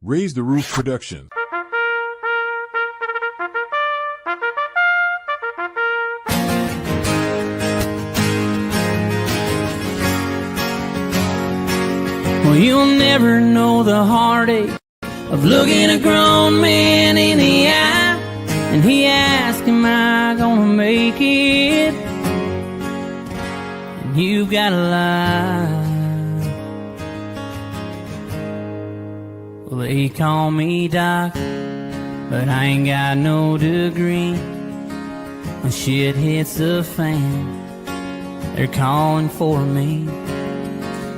Raise the Roof Production. Well, you'll never know the heartache of looking a grown man in the eye, and he asks, am I gonna make it? And you've gotta lie. Well, they call me Doc, but I ain't got no degree. When shit hits the fan, they're calling for me.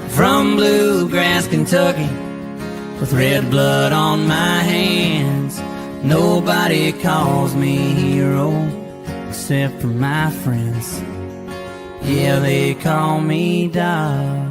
From bluegrass Kentucky, with red blood on my hands, nobody calls me hero except for my friends. Yeah, they call me Doc.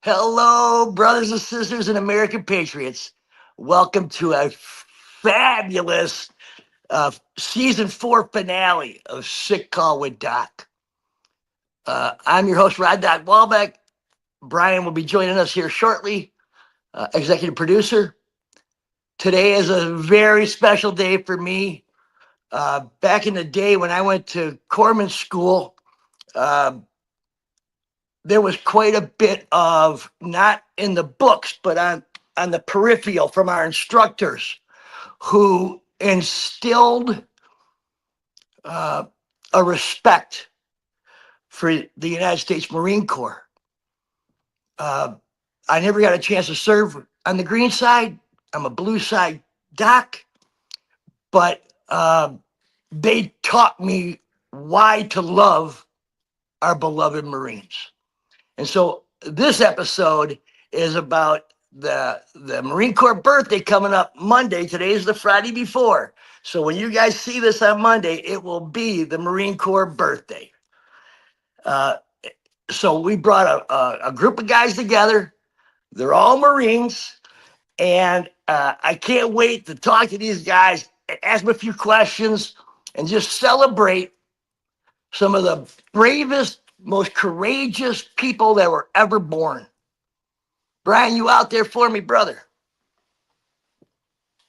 Hello, brothers and sisters and American patriots. Welcome to a fabulous season 4 finale of Sick Call with Doc. I'm your host, Rod Doc Walbeck. Brian will be joining us here shortly, executive producer. Today is a very special day for me. Back in the day when I went to Corpsman School, there was quite a bit of, not in the books, but on the peripheral from our instructors who instilled a respect for the United States Marine Corps. I never got a chance to serve on the green side. I'm a blue side doc, but they taught me why to love our beloved Marines. And so this episode is about the Marine Corps birthday coming up Monday. Today is the Friday before. So when you guys see this on Monday, it will be the Marine Corps birthday. So we brought a group of guys together. They're all Marines. And I can't wait to talk to these guys, ask them a few questions, and just celebrate some of the bravest, most courageous people that were ever born. Brian, you out there for me, brother?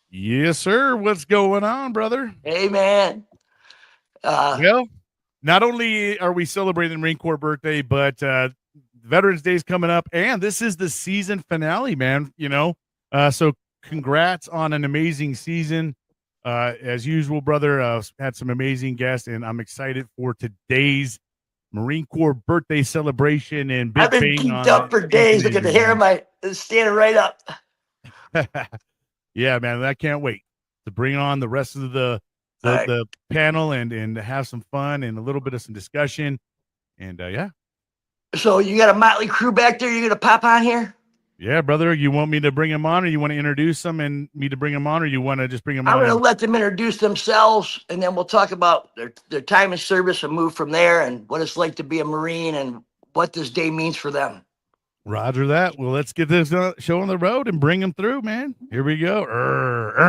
Yes, sir. What's going on, brother? Hey, man. Well, not only are we celebrating the Marine Corps birthday, but Veterans Day is coming up, and this is the season finale, man. So congrats on an amazing season. As usual, brother, had some amazing guests, and I'm excited for today's Marine Corps birthday celebration and I've Big been Bang geeked on up the for days. Look at the hair of euthanasia, my standing right up. man. Yeah, man, I can't wait to bring on the rest of the All right. the panel and have some fun and a little bit of some discussion. And yeah, So you got a motley crew back there. You're gonna pop on here. yeah, brother, you want me to bring him on, or you want to introduce them and me to bring him on, or you want to just bring him I'm on? gonna And let them introduce themselves, and then we'll talk about their time in service and move from there, and what it's like to be a Marine and what this day means for them. Roger that. Well, let's get this show on the road and bring him through, man. Here we go. There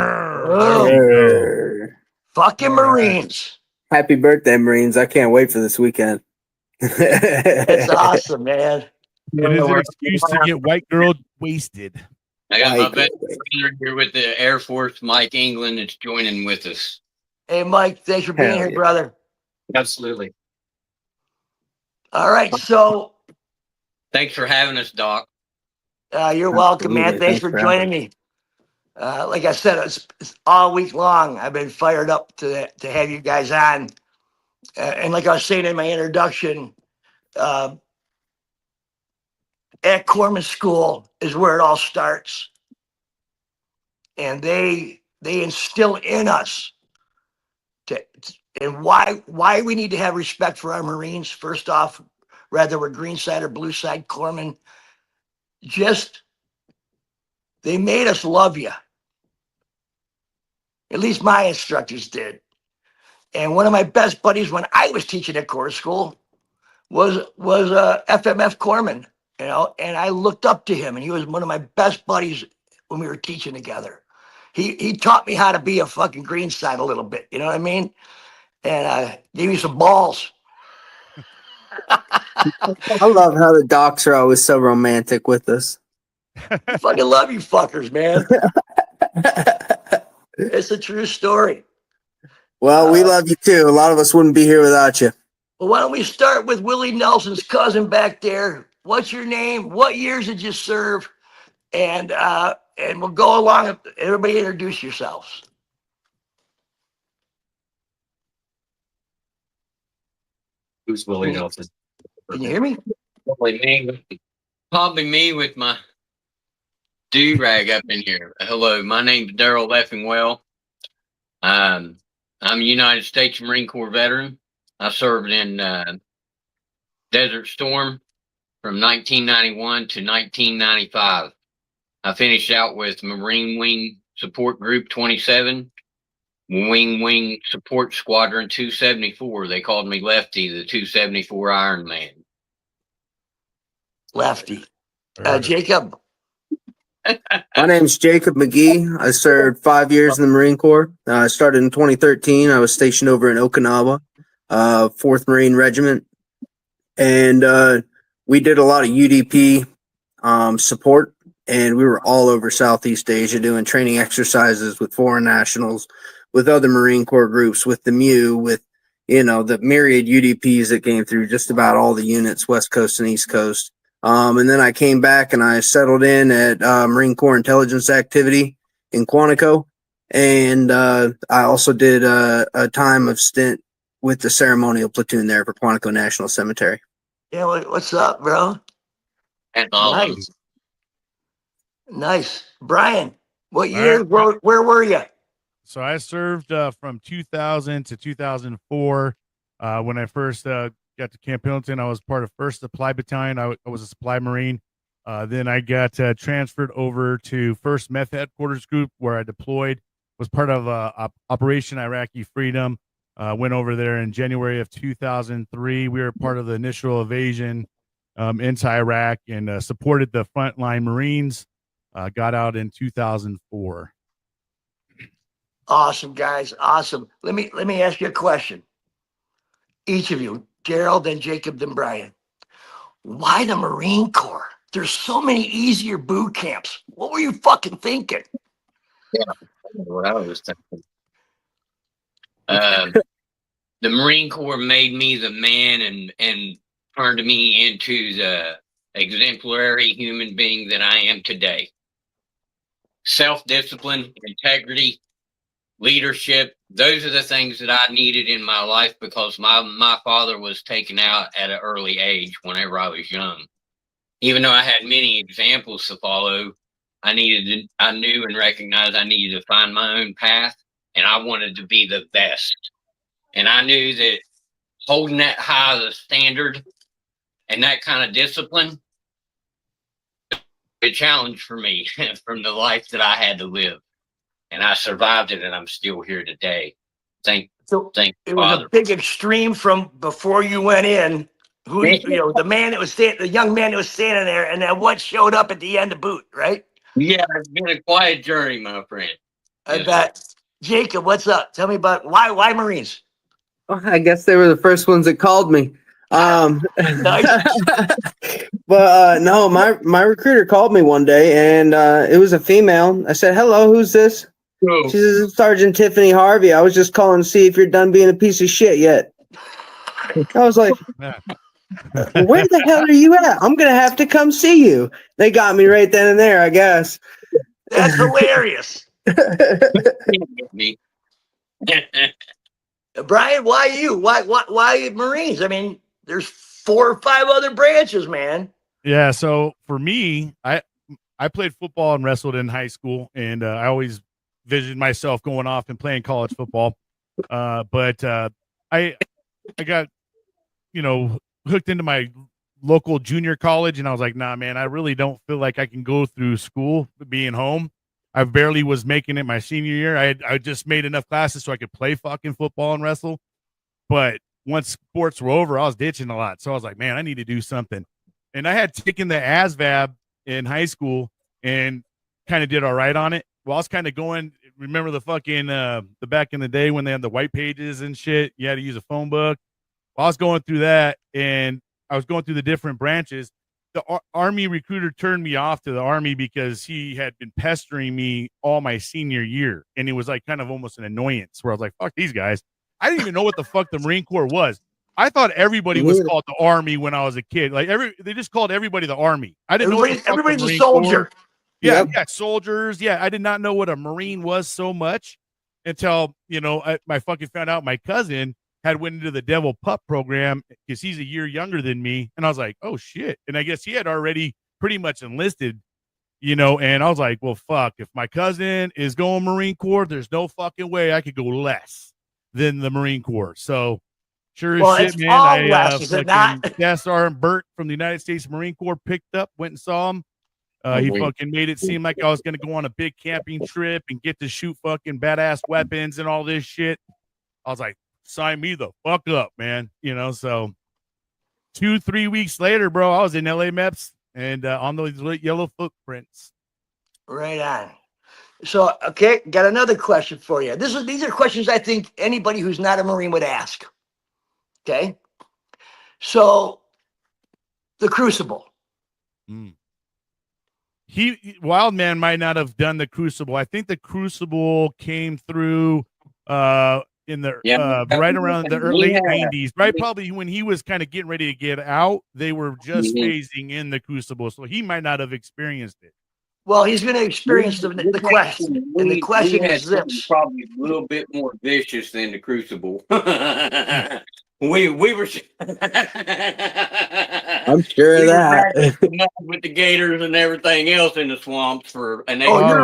Oh, we go. Err. fucking All right. Marines! Happy birthday, Marines. I can't wait for this weekend. That's awesome, man. It is an excuse to get white girl wasted. I got my White best girl. friend here with the Air Force, Mike England, that's joining with us. Hey, Mike, thanks for being Hell here, yeah. brother. Absolutely. All right, so Thanks for having us, Doc. you're welcome, man. Absolutely. Thanks for having joining me. Like I said, it's all week long. I've been fired up to have you guys on. And like I was saying in my introduction, at Corpsman School is where it all starts. And they instill in us and why we need to have respect for our Marines. First off, whether we're green side or blue side corpsmen, just they made us love you. At least my instructors did. And one of my best buddies when I was teaching at Corps School was a FMF corpsman, you know, and I looked up to him, and he was one of my best buddies when we were teaching together. He taught me how to be a fucking green side a little bit, you know what I mean? And gave me some balls. I love how the docs are always so romantic with us. I fucking love you fuckers, man. It's a true story. Well, we love you too. A lot of us wouldn't be here without you. Well, why don't we start with Willie Nelson's cousin back there? What's your name? What years did you serve? And we'll go along. Everybody introduce yourselves. Who's Willie Nelson? Can you hear me? Probably me with my do-rag up in here. Hello, my name's Daryl Leffingwell. I'm a United States Marine Corps veteran. I served in Desert Storm from 1991 to 1995. I finished out with Marine Wing Support Group 27, Wing Support Squadron 274. They called me Lefty, the 274 Iron Man. Lefty. Jacob. My name's Jacob McGee. I served 5 years in the Marine Corps. I started in 2013. I was stationed over in Okinawa, 4th Marine Regiment. And we did a lot of UDP support. And we were all over Southeast Asia doing training exercises with foreign nationals, with other Marine Corps groups, with the MEU, with, you know, the myriad UDPs that came through just about all the units, West Coast and East Coast. And then I came back and I settled in at Marine Corps Intelligence Activity in Quantico. And I also did a time of stint with the ceremonial platoon there for Quantico National Cemetery. Yeah, what's up, bro? And Nice. Nice. Brian, what All year? right. Where were you? So I served from 2000 to 2004. When I first got to Camp Pendleton, I was part of 1st Supply Battalion. I was a supply Marine. Then I got transferred over to 1st Meth Headquarters Group, where I deployed, was part of Operation Iraqi Freedom. Went over there in January of 2003. We were part of the initial invasion into Iraq and supported the frontline Marines. Got out in 2004. Awesome, guys. Awesome. Let me ask you a question. Each of you, Gerald, then Jacob, then Brian. Why the Marine Corps? There's so many easier boot camps. What were you fucking thinking? what I was thinking. The Marine Corps made me the man and turned me into the exemplary human being that I am today. Self-discipline, integrity, leadership. Those are the things that I needed in my life because my father was taken out at an early age whenever I was young. Even though I had many examples to follow, I knew and recognized I needed to find my own path, and I wanted to be the best. And I knew that holding that high as a standard and that kind of discipline, a challenge for me from the life that I had to live. And I survived it, and I'm still here today. Thank it was Father. a big extreme from before you went in. Who the man that was the young man that was standing there, and then what showed up at the end to boot, right? Yeah, it's been a quiet journey, my friend. I bet. Jacob, what's up? Tell me about why Marines. Well, I guess they were the first ones that called me. Nice. But no, my recruiter called me one day, and it was a female. I said, "Hello, who's this?" Oh. She says, "Sergeant Tiffany Harvey. I was just calling to see if you're done being a piece of shit yet." I was like, "Where the hell are you at? I'm gonna have to come see you." They got me right then and there, I guess. That's hilarious. Brian, why you? Why Marines? I mean, there's 4 or 5 other branches, man. Yeah. So for me, I played football and wrestled in high school, and I always visioned myself going off and playing college football. But I got, hooked into my local junior college, and I was like, nah, man, I really don't feel like I can go through school being home. I barely was making it my senior year. I just made enough classes so I could play fucking football and wrestle. But once sports were over, I was ditching a lot. So I was like, man, I need to do something. And I had taken the ASVAB in high school and kind of did all right on it. Well, I was kind of going, remember the fucking, the back in the day when they had the white pages and shit, you had to use a phone book. Well, I was going through that, and I was going through the different branches. The Army recruiter turned me off to the Army because he had been pestering me all my senior year. And it was like kind of almost an annoyance where I was like, fuck these guys. I didn't even know what the fuck the Marine Corps was. I thought everybody was called the Army when I was a kid. Like they just called everybody the Army. I didn't know everybody's a soldier. Yeah, soldiers. Yeah, I did not know what a Marine was so much until, I fucking found out my cousin had went into the Devil Pup program because he's a year younger than me. And I was like, oh, shit. And I guess he had already pretty much enlisted, and I was like, well, fuck, if my cousin is going Marine Corps, there's no fucking way I could go less than the Marine Corps. So sure as shit, man. Gas Sergeant Burt from the United States Marine Corps picked up, went and saw him. He fucking made it seem like I was going to go on a big camping trip and get to shoot fucking badass weapons and all this shit. I was like, sign me the fuck up, man. So 2-3 weeks later, bro, I was in LA MEPS and on those yellow footprints. Right on. So, okay, got another question for you. These are questions I think anybody who's not a Marine would ask. Okay. So the Crucible. Wildman might not have done the Crucible. I think the Crucible came through in the right around the late 90s, right? Probably when he was kind of getting ready to get out, they were just phasing in the Crucible, so he might not have experienced it. Well, he's going to experience the question, and the question is this: probably a little bit more vicious than the Crucible. we were. I'm sure of that. With the gators and everything else in the swamps you're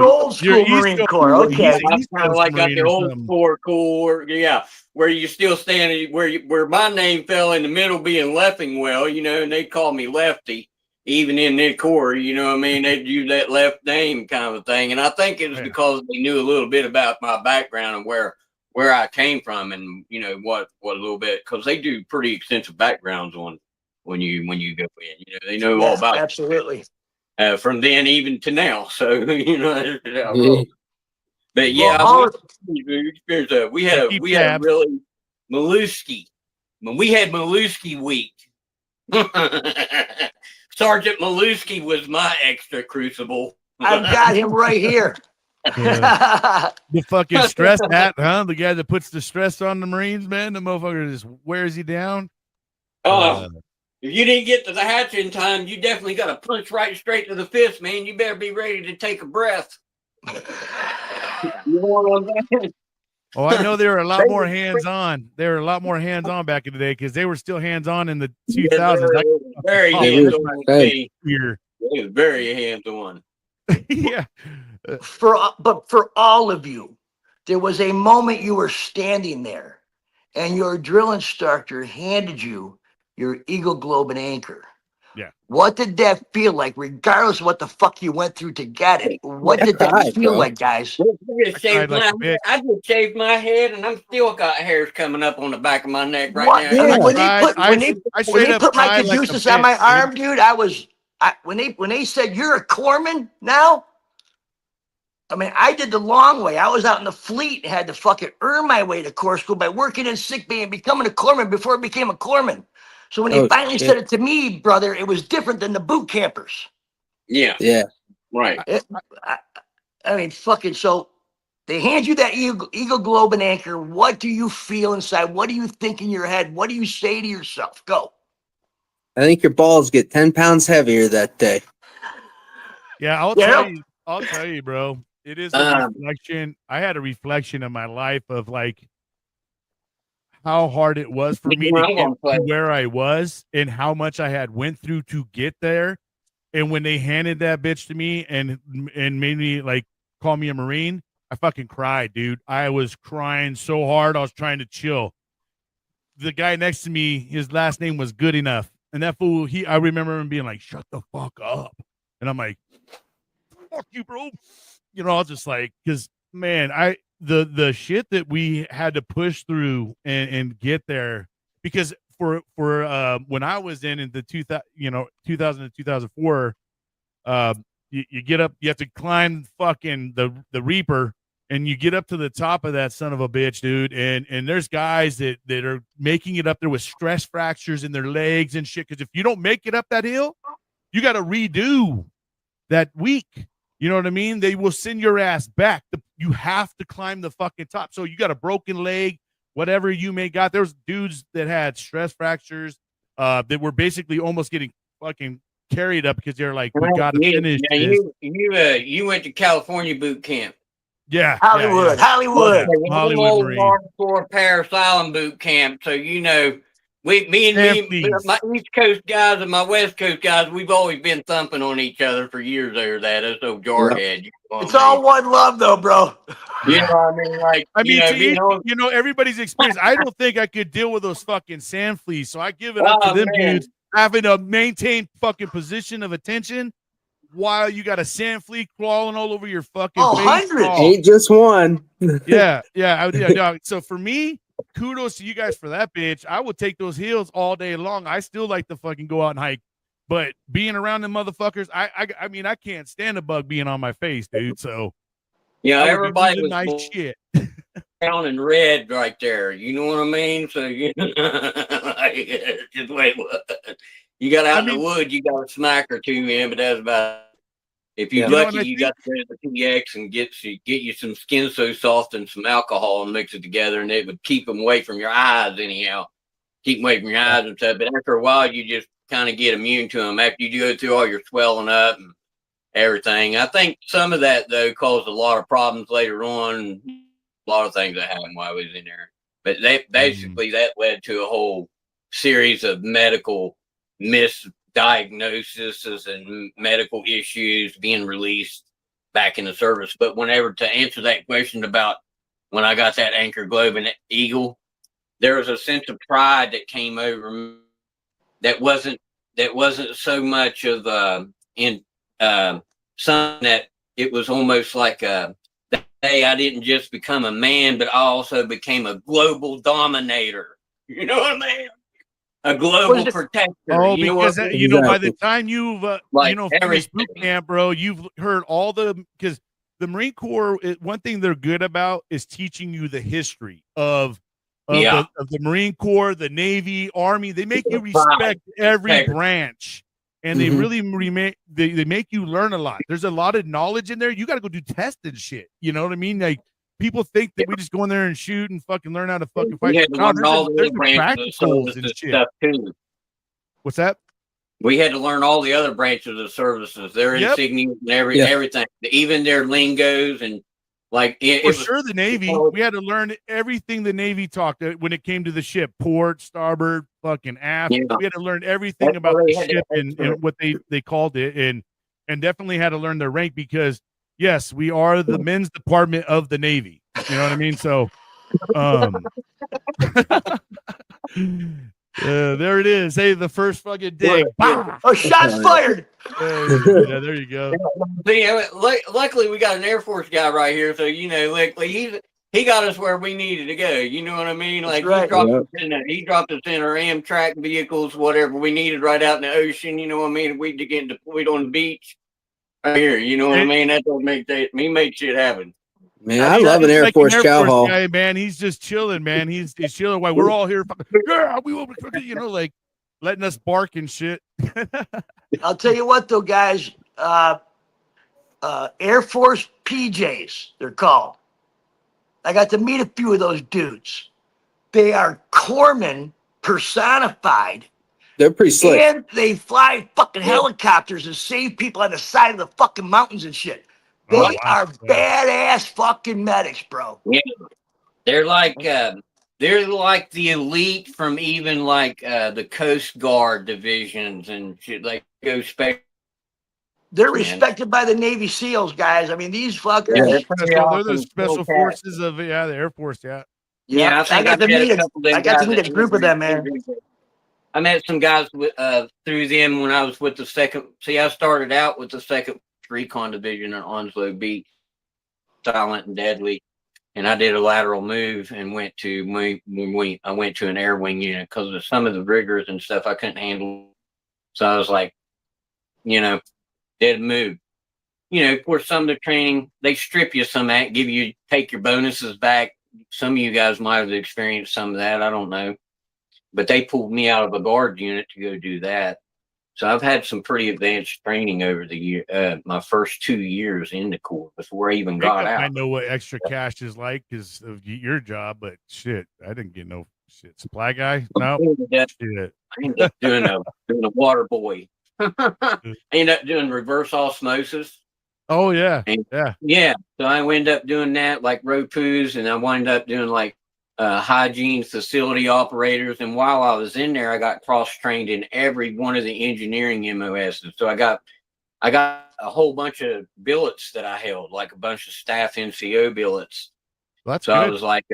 old school Marine Corps. Okay, I'm kind of like got the old Corps. Yeah, where you still standing, where my name fell in the middle, being Leffingwell. And they call me Lefty. Even in their Corps, they'd use that left name kind of thing. And I think it was because they knew a little bit about my background and where I came from, and what a little bit, because they do pretty extensive backgrounds on when you go in. They know all about absolutely from then even to now. So But yeah, we had a really Maluski. We had Maluski week. Sergeant Maluski was my extra Crucible. I've got him right here. The fucking stress hat, huh? The guy that puts the stress on the Marines, man. The motherfucker just wears you down. If you didn't get to the hatch in time, you definitely got to punch right straight to the fist, man. You better be ready to take a breath. You know what I'm saying? Oh, I know they were a lot more hands-on. They were a lot more hands-on back in the day because they were still hands-on in the 2000s. Very Oh, hands-on. Hey. Here. It was very hands-on. Yeah. But for all of you, there was a moment you were standing there and your drill instructor handed you your Eagle Globe and anchor. Yeah. What did that feel like, regardless of what the fuck you went through to get it? What did that cried, feel bro. like, guys? I just shaved my head, and I'm still got hairs coming up on the back of my neck right What? now. I mean, when cried. I when they put my cried like a caduceus on my bitch, dude. arm, dude, when they said you're a corpsman now, I mean, I did the long way. I was out in the fleet and had to fucking earn my way to corps school by working in sick bay and becoming a corpsman before I became a corpsman. So when they finally said it to me, brother, it was different than the boot campers. Yeah. Yeah. Right. I mean, fucking, so they hand you that Eagle Globe and anchor. What do you feel inside? What do you think in your head? What do you say to yourself? Go. I think your balls get 10 pounds heavier that day. Yeah, I'll tell you, bro. It is a reflection. I had a reflection of my life of like how hard it was for me to get to where I was and how much I had went through to get there. And when they handed that bitch to me and made me like call me a Marine, I fucking cried, dude. I was crying so hard. I was trying to chill. The guy next to me, his last name was Good Enough. And that fool, I remember him being like, shut the fuck up. And I'm like, fuck you, bro. You know, I was just like, because man, the shit that we had to push through and get there, because for when I was in the 2000 to 2004, you get up, you have to climb fucking the Reaper, and you get up to the top of that son of a bitch, dude, and there's guys that are making it up there with stress fractures in their legs and shit, because if you don't make it up that hill, you got to redo that week. You know what I mean? They will send your ass back. You have to climb the fucking top. So you got a broken leg, whatever you may got. There's dudes that had stress fractures that were basically almost getting fucking carried up because they're like, we got to finish this. You went to California boot camp. Yeah. Hollywood. Hollywood Marine. Hardcore Parasylum boot camp. So, you know, me and my East Coast guys and my West Coast guys, we've always been thumping on each other for years over that. That's so jarhead. You know it's all one love, though, bro. You know what I mean? Like, you know, everybody's experience. I don't think I could deal with those fucking sand fleas. So I give it up to them dudes having to maintain fucking position of attention while you got a sand flea crawling all over your fucking face. Hundreds. Ain't just one. Yeah. So for me, kudos to you guys for that, bitch. I would take those heels all day long. I still like to fucking go out and hike, but being around them motherfuckers, I mean, I can't stand a bug being on my face, dude. So yeah, everybody was nice shit. Brown and red right there. You know what I mean? So you just wait. You got out in the wood, you got a smack or two in, but that's about. If you're lucky, you got to go to the PX and get you some Skin So Soft and some alcohol and mix it together, and it would keep them away from your eyes anyhow. Keep them away from your eyes and stuff. But after a while, you just kind of get immune to them after you go through all your swelling up and everything. I think some of that, though, caused a lot of problems later on. A lot of things that happened while I was in there. But basically that led to a whole series of medical misdiagnoses and medical issues being released back in the service. But whenever, to answer that question about when I got that Anchor Globe and Eagle, there was a sense of pride that came over me that wasn't so much of something that it was almost like hey, I didn't just become a man, but I also became a global dominator. You know what I mean? A global protector. Oh, because by the time you've finished boot camp, bro, you've heard all because the Marine Corps, one thing they're good about is teaching you the history of the Marine Corps, the Navy, Army. They make you respect every branch. And they really they make you learn a lot. There's a lot of knowledge in there. You got to go do tests and shit. You know what I mean? Like people think that we just go in there and shoot and fucking learn how to fucking fight. There's practicals and shit. Stuff too. What's that? We had to learn all the other branches of services, their insignias and everything, even their lingos and Like it For was sure, the Navy. We had to learn everything the Navy talked when it came to the ship: port, starboard, fucking aft. Yeah. We had to learn everything That's about why the they had ship to and what they called it, and definitely had to learn their rank because yes, we are the men's department of the Navy. You know what I mean? So, there it is. Hey, the first fucking dig. Bah! Oh, shots fired. Yeah, there you go. See, luckily we got an Air Force guy right here, so luckily he got us where we needed to go. You know what I mean? Like right. he dropped us in our Amtrak vehicles, whatever we needed, right out in the ocean. You know what I mean? We to get deployed on the beach right here. You know what I mean? That don't make shit happen. Man, I love an Air Force chow hall. Guy, man, he's just chilling, man. He's chilling while we're all here. Yeah, we will, like letting us bark and shit. I'll tell you what, though, guys. Air Force PJs, they're called. I got to meet a few of those dudes. They are corpsmen personified. They're pretty slick. And they fly fucking helicopters and save people on the side of the fucking mountains and shit. They are badass fucking medics, bro. Yeah. They're like the elite from even like the Coast Guard divisions and shit. Like go special. They're respected by the Navy SEALs, guys. I mean, these fuckers. Yeah, they're the special forces of the Air Force. Yeah. Yeah, I got to meet a group of them, man. I met some guys through them when I was with the second. See, I started out with the second Recon Division in Onslow Beach, silent and deadly, and I did a lateral move and went to I went to an air wing unit because of some of the rigors and stuff I couldn't handle. So I was like, did a move. Of course, some of the training they strip you some at, take your bonuses back. Some of you guys might have experienced some of that. I don't know. But they pulled me out of a guard unit to go do that. So I've had some pretty advanced training over the year, my first 2 years in the Corps before I even got out. I know what extra cash is like because of your job, but shit, I didn't get no shit. Supply guy? No. I ended up doing a water boy. I ended up doing reverse osmosis. Oh, yeah. Yeah. So I ended up doing that, like ROPUs, and I wound up doing like hygiene facility operators. And while I was in there, I got cross-trained in every one of the engineering MOSs. So I got a whole bunch of billets that I held, like a bunch of staff NCO billets. Well, that's so good. I was like,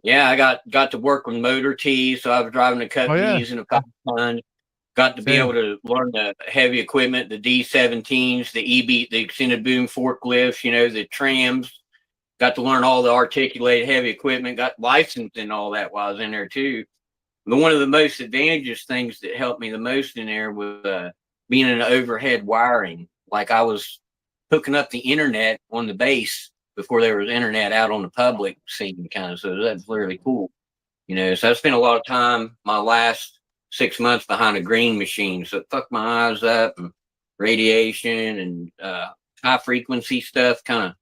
I got to work with motor T's. So I was driving a cut B's and a 5 ton. Got to be able to learn the heavy equipment, the D-17s, the EB, the extended boom forklifts, the trams. Got to learn all the articulated heavy equipment, got licensed and all that while I was in there too. But one of the most advantageous things that helped me the most in there was being in overhead wiring. Like I was hooking up the internet on the base before there was internet out on the public scene kind of. So that's really cool. So I spent a lot of time my last 6 months behind a green machine. So it fucked my eyes up, and radiation and high frequency stuff kind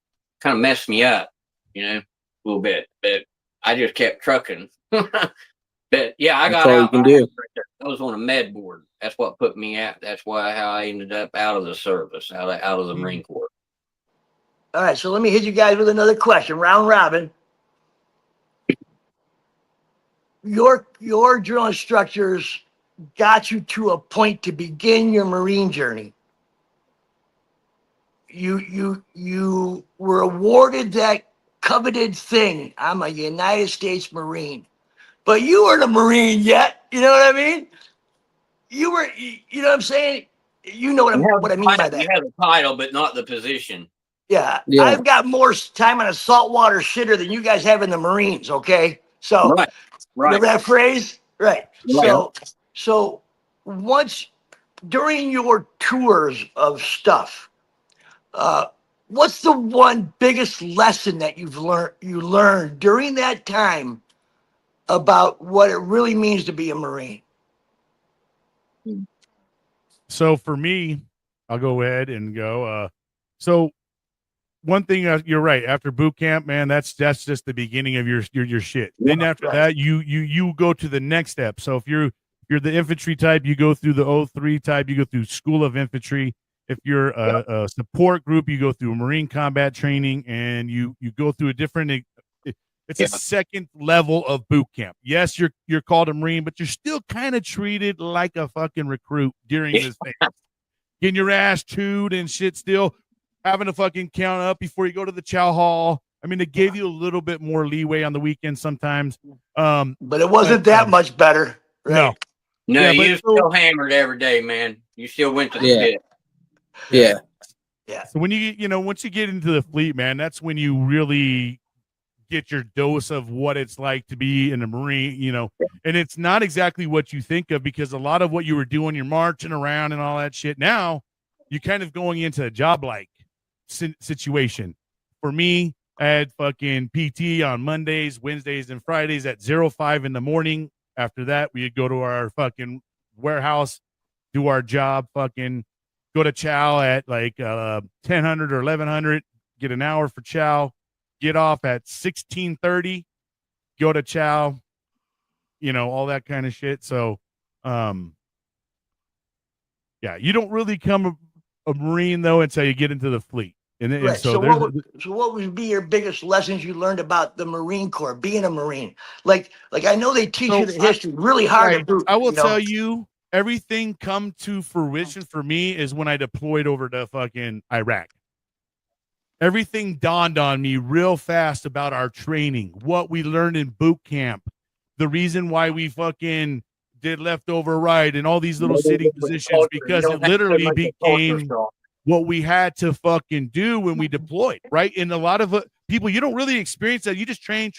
of messed me up, a little bit. But I just kept trucking. But yeah, I got out. I was on a med board. That's what put me out. That's how I ended up out of the service, out of the Marine Corps. All right, so let me hit you guys with another question, round robin. Your drill instructors got you to a point to begin your Marine journey. You were awarded that coveted thing. I'm a United States Marine, but you weren't a Marine yet. You know what I mean? You were. You know what I'm saying? You know what I mean by that. You have a title, but not the position. Yeah. I've got more time on a saltwater shitter than you guys have in the Marines. Okay, so right. Remember that phrase, right? So once during your tours of stuff, what's the one biggest lesson that you learned during that time about what it really means to be a Marine? So for me, I'll go ahead and go. So one thing, you're right. After boot camp, man, that's just the beginning of your shit. Then after that, you go to the next step. So if you're the infantry type, you go through the 03 type, you go through School of Infantry, If you're a support group, you go through Marine combat training, and you go through a different. It's a second level of boot camp. Yes, you're called a Marine, but you're still kind of treated like a fucking recruit during this phase. Getting your ass chewed and shit, still having to fucking count up before you go to the chow hall. I mean, they gave you a little bit more leeway on the weekend sometimes. But it wasn't that much better. Right? No, Yeah, you but still hammered every day, man. You still went to the pit. Yeah. So when once you get into the fleet, man, that's when you really get your dose of what it's like to be in a Marine, and it's not exactly what you think of, because a lot of what you were doing, you're marching around and all that shit. Now you're kind of going into a job like situation. For me, I had fucking PT on Mondays, Wednesdays, and Fridays at 05 in the morning. After that, we'd go to our fucking warehouse, do our job, fucking go to chow at like 1000 or 1100, get an hour for chow, get off at 1630, go to chow, all that kind of shit. So, you don't really become a Marine though until you get into the fleet. And so what would be your biggest lessons you learned about the Marine Corps, being a Marine? Like I know they teach you the history really hard to do. I will tell you, everything come to fruition for me is when I deployed over to fucking Iraq. Everything dawned on me real fast about our training, what we learned in boot camp, the reason why we fucking did leftover right and all these little sitting positions, because it literally became what we had to fucking do when we deployed, right? And a lot of people, you don't really experience that. You just train.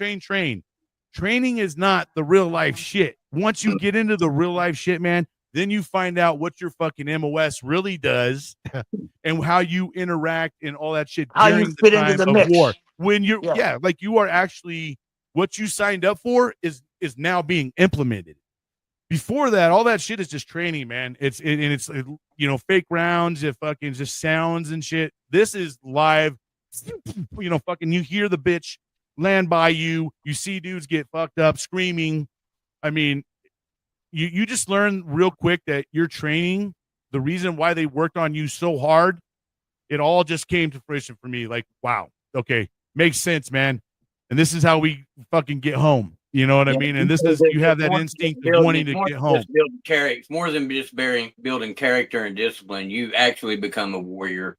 Training is not the real life shit. Once you get into the real life shit, man, then you find out what your fucking MOS really does and how you interact and all that shit during the time of war. When you're, like you are actually, what you signed up for is now being implemented. Before that, all that shit is just training, man. It's fake rounds, it fucking just sounds and shit. This is live, fucking you hear the bitch land by you. You see dudes get fucked up, screaming. I mean, you just learn real quick that your training, the reason why they worked on you so hard, it all just came to fruition for me. Like, wow, okay, makes sense, man. And this is how we fucking get home. You know what I mean? And this is, you have that instinct of wanting to get home. More than just building character and discipline, you actually become a warrior.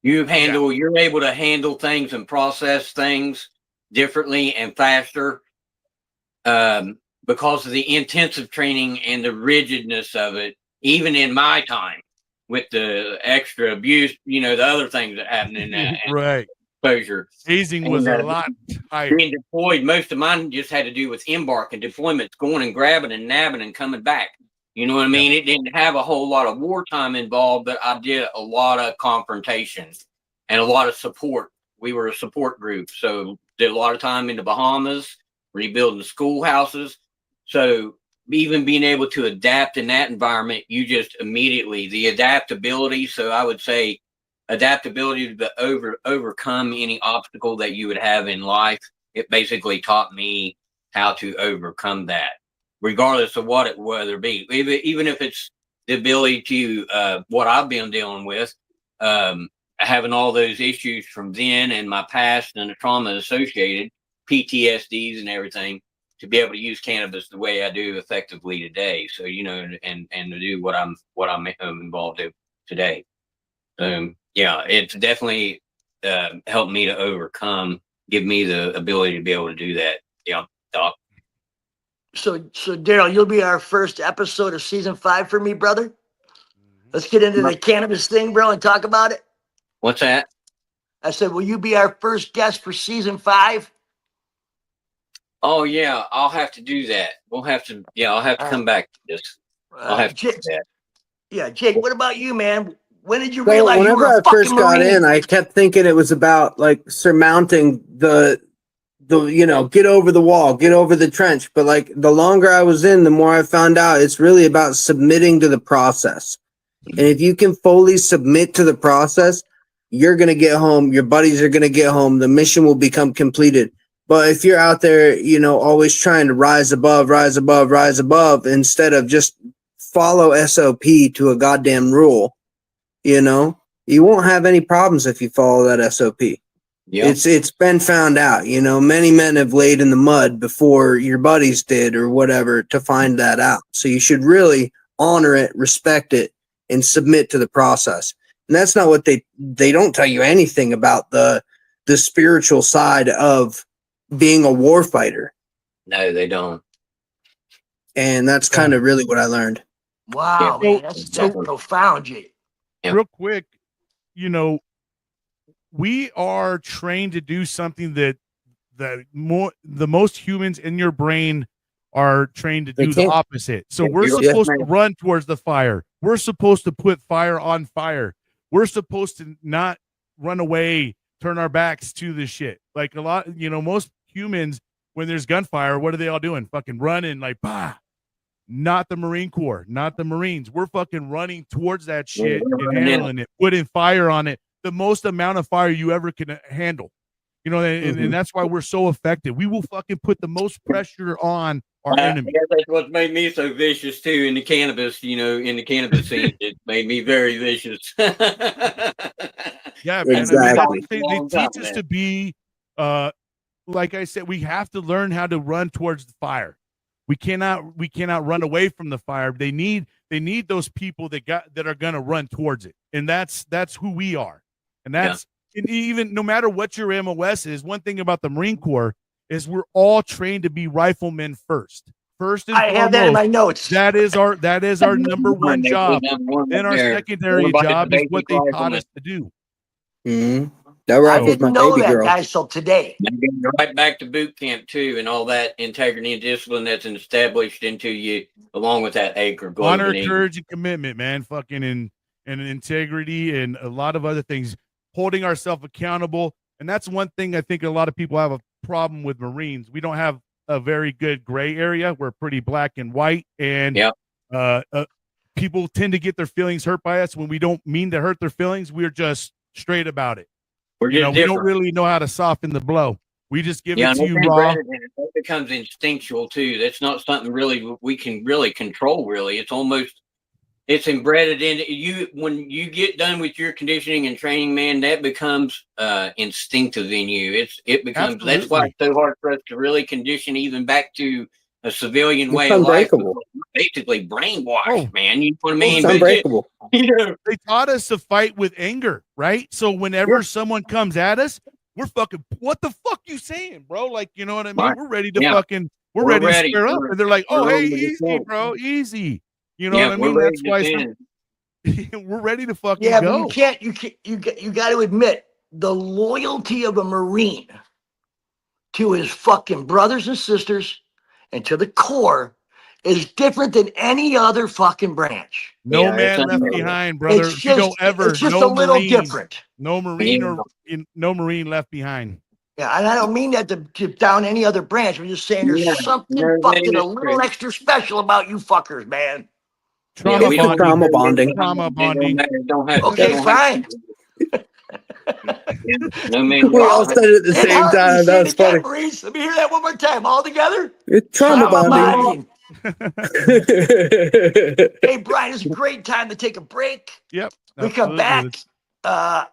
You're able to handle things and process things differently and faster because of the intensive training and the rigidness of it. Even in my time with the extra abuse, the other things that happen in that. Right. Exposure. Hazing was a lot higher. Being deployed, most of mine just had to do with embark and deployments, going and grabbing and nabbing and coming back. You know what I mean? It didn't have a whole lot of wartime involved, but I did a lot of confrontations and a lot of support. We were a support group, so did a lot of time in the Bahamas, rebuilding schoolhouses. So even being able to adapt in that environment, you just immediately, the adaptability. So I would say adaptability to overcome any obstacle that you would have in life. It basically taught me how to overcome that, regardless of what it whether it be. Even if it's the ability to what I've been dealing with, having all those issues from then and my past and the trauma associated, PTSDs and everything, to be able to use cannabis the way I do effectively today. So and to do what I'm involved in today. It's definitely helped me to overcome, give me the ability to be able to do that. Yeah, Doc. So Daryl, you'll be our first episode of season 5 for me, brother. Let's get into the cannabis thing, bro, and talk about it. What's that? I said, will you be our first guest for season 5? Oh yeah, I'll have to do that. I'll have to come back to this. I'll have to do that. Yeah, Jake, what about you, man? When did you realize whenever you were a I first fucking got Marine? in, I kept thinking it was about like surmounting the get over the wall, get over the trench. But like the longer I was in, the more I found out it's really about submitting to the process. And if you can fully submit to the process, you're going to get home. Your buddies are going to get home. The mission will become completed. But if you're out there, always trying to rise above, instead of just follow SOP to a goddamn rule, you won't have any problems if you follow that SOP. Yeah. It's been found out, many men have laid in the mud before your buddies did or whatever to find that out. So you should really honor it, respect it, and submit to the process. And that's not what they don't tell you anything about the spiritual side of being a war fighter. No, they don't. And that's kind of really what I learned. Wow, Yeah. man, that's profound, Jake. Yeah. Real quick, we are trained to do something that the most humans in your brain are trained to do the opposite. So we're supposed to run towards the fire. We're supposed to put fire on fire. We're supposed to not run away, turn our backs to the shit. Like a lot, most humans, when there's gunfire, what are they all doing? Fucking running like, bah. Not the Marine Corps, not the Marines. We're fucking running towards that shit and handling it, putting fire on it. The most amount of fire you ever can handle. And that's why we're so effective. We will fucking put the most pressure on our enemy. That's what made me so vicious too in the cannabis, in the cannabis scene. It made me very vicious. Yeah, man. Exactly. They teach us to be, like I said, we have to learn how to run towards the fire. We cannot run away from the fire. They need those people that are gonna run towards it, and that's who we are. And that's and even no matter what your MOS is. One thing about the Marine Corps is we're all trained to be riflemen first. First and foremost, have that in my notes. That is our number one job. Then our secondary job is what they taught us to do. Mm-hmm. That rifle was my baby girl. Guys, till today. Right back to boot camp too, and all that integrity and discipline that's established into you, along with that acre. Honor, courage, and commitment, man. Fucking and integrity and a lot of other things. Holding ourselves accountable, and that's one thing I think a lot of people have a problem with Marines. We don't have a very good gray area. We're pretty black and white, and people tend to get their feelings hurt by us when we don't mean to hurt their feelings. We're just straight about it. We don't really know how to soften the blow. We just give it to you raw. It becomes instinctual too. That's not something really we can really control. Really, it's embedded in you. When you get done with your conditioning and training, man, that becomes instinctive in you. It becomes. Absolutely. That's why it's so hard for us to really condition even back to a civilian way of life. Basically brainwashed, man. You know what I mean? It's unbreakable. They taught us to fight with anger, right? So whenever someone comes at us, we're fucking, what the fuck you saying, bro? Like, you know what I mean? Right. We're ready to fucking, we're ready to square up. And they're like, oh, hey, easy, bro, easy. You know what I mean? That's why we're ready to fucking go. But you got to admit the loyalty of a Marine to his fucking brothers and sisters and to the Corps is different than any other fucking branch. No man left behind, brother. It's just a little different. No Marine left behind. Yeah, and I don't mean that to down any other branch. I'm just saying there's something fucking a little extra special about you fuckers, man. Trauma bonding. Okay, fine. We all said it at the same time. That was funny. Let me hear that one more time. All together. It's trauma bonding. Hey, Brian, it's a great time to take a break. Yep. We come back. I'll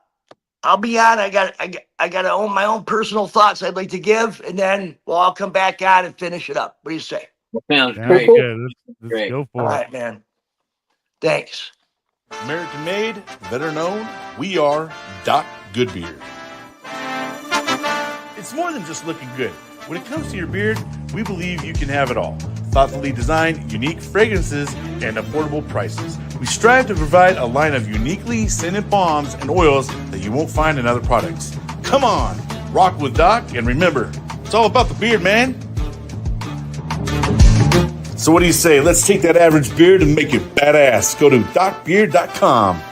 be on. I got to own my own personal thoughts I'd like to give, and then I'll come back on and finish it up. What do you say? Sounds great. Good. Let's go for it. All right, man. Thanks. American made, veteran owned, we are Doc Goodbeard. It's more than just looking good. When it comes to your beard, we believe you can have it all. Thoughtfully designed, unique fragrances, and affordable prices. We strive to provide a line of uniquely scented balms and oils that you won't find in other products. Come on, rock with Doc, and remember, it's all about the beard, man. So what do you say? Let's take that average beard and make it badass. Go to docbeard.com.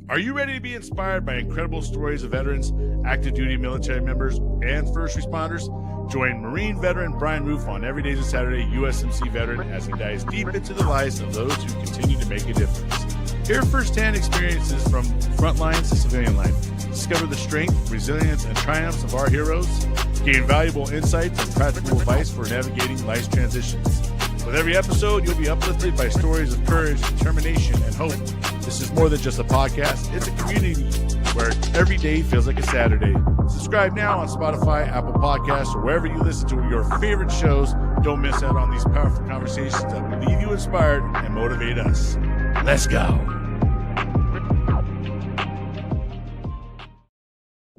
Are you ready to be inspired by incredible stories of veterans, active duty military members, and first responders? Join Marine veteran Brian Roof on Every Days of Saturday USMC Veteran as he dives deep into the lives of those who continue to make a difference. Hear firsthand experiences from front lines to civilian life. Discover the strength, resilience, and triumphs of our heroes. Gain valuable insights and practical advice for navigating life's transitions. With every episode, you'll be uplifted by stories of courage, determination, and hope. This is more than just a podcast. It's a community where every day feels like a Saturday. Subscribe now on Spotify, Apple Podcasts, or wherever you listen to your favorite shows. Don't miss out on these powerful conversations that will leave you inspired and motivate us. Let's go.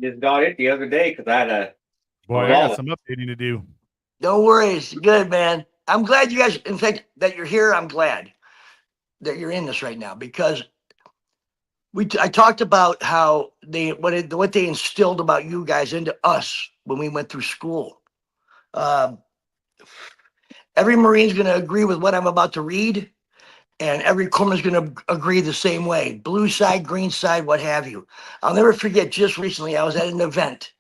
Just got it the other day because I had a Boy, I got some updating to do. Don't worry, it's good, man. I'm glad you guys, in fact, that you're here. I'm glad that you're in this right now because I talked about how what they instilled about you guys into us when we went through school. Every Marine's going to agree with what I'm about to read, and every corpsman's going to agree the same way. Blue side, green side, what have you. I'll never forget, just recently, I was at an event,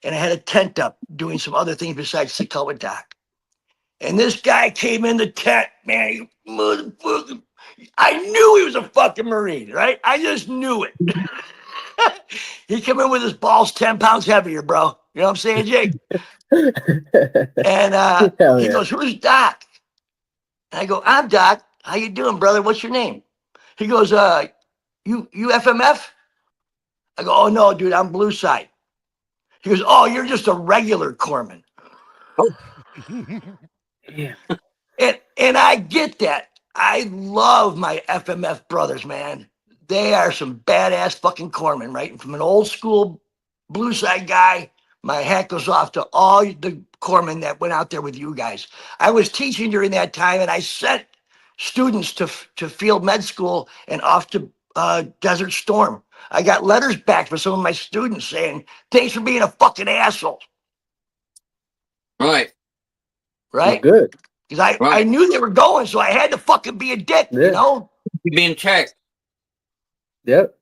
and I had a tent up doing some other things besides SCwD Doc. And this guy came in the tent, man, he motherfucker. I knew he was a fucking Marine, right? I just knew it. He came in with his balls 10 pounds heavier, bro. You know what I'm saying, Jake? And he goes, "Who's Doc?" And I go, "I'm Doc. How you doing, brother? What's your name?" He goes, you FMF? I go, "Oh, no, dude, I'm blue side." He goes, "Oh, you're just a regular corpsman." Yeah. And I get that. I love my FMF brothers, man. They are some badass fucking corpsmen, right? And from an old school blue side guy, my hat goes off to all the corpsmen that went out there with you guys. I was teaching during that time, and I sent students to field med school and off to Desert Storm. I got letters back from some of my students saying, "Thanks for being a fucking asshole." Right. Right? Good. Because I knew they were going, so I had to fucking be a dick, Yeah. you know? Being checked. Yep.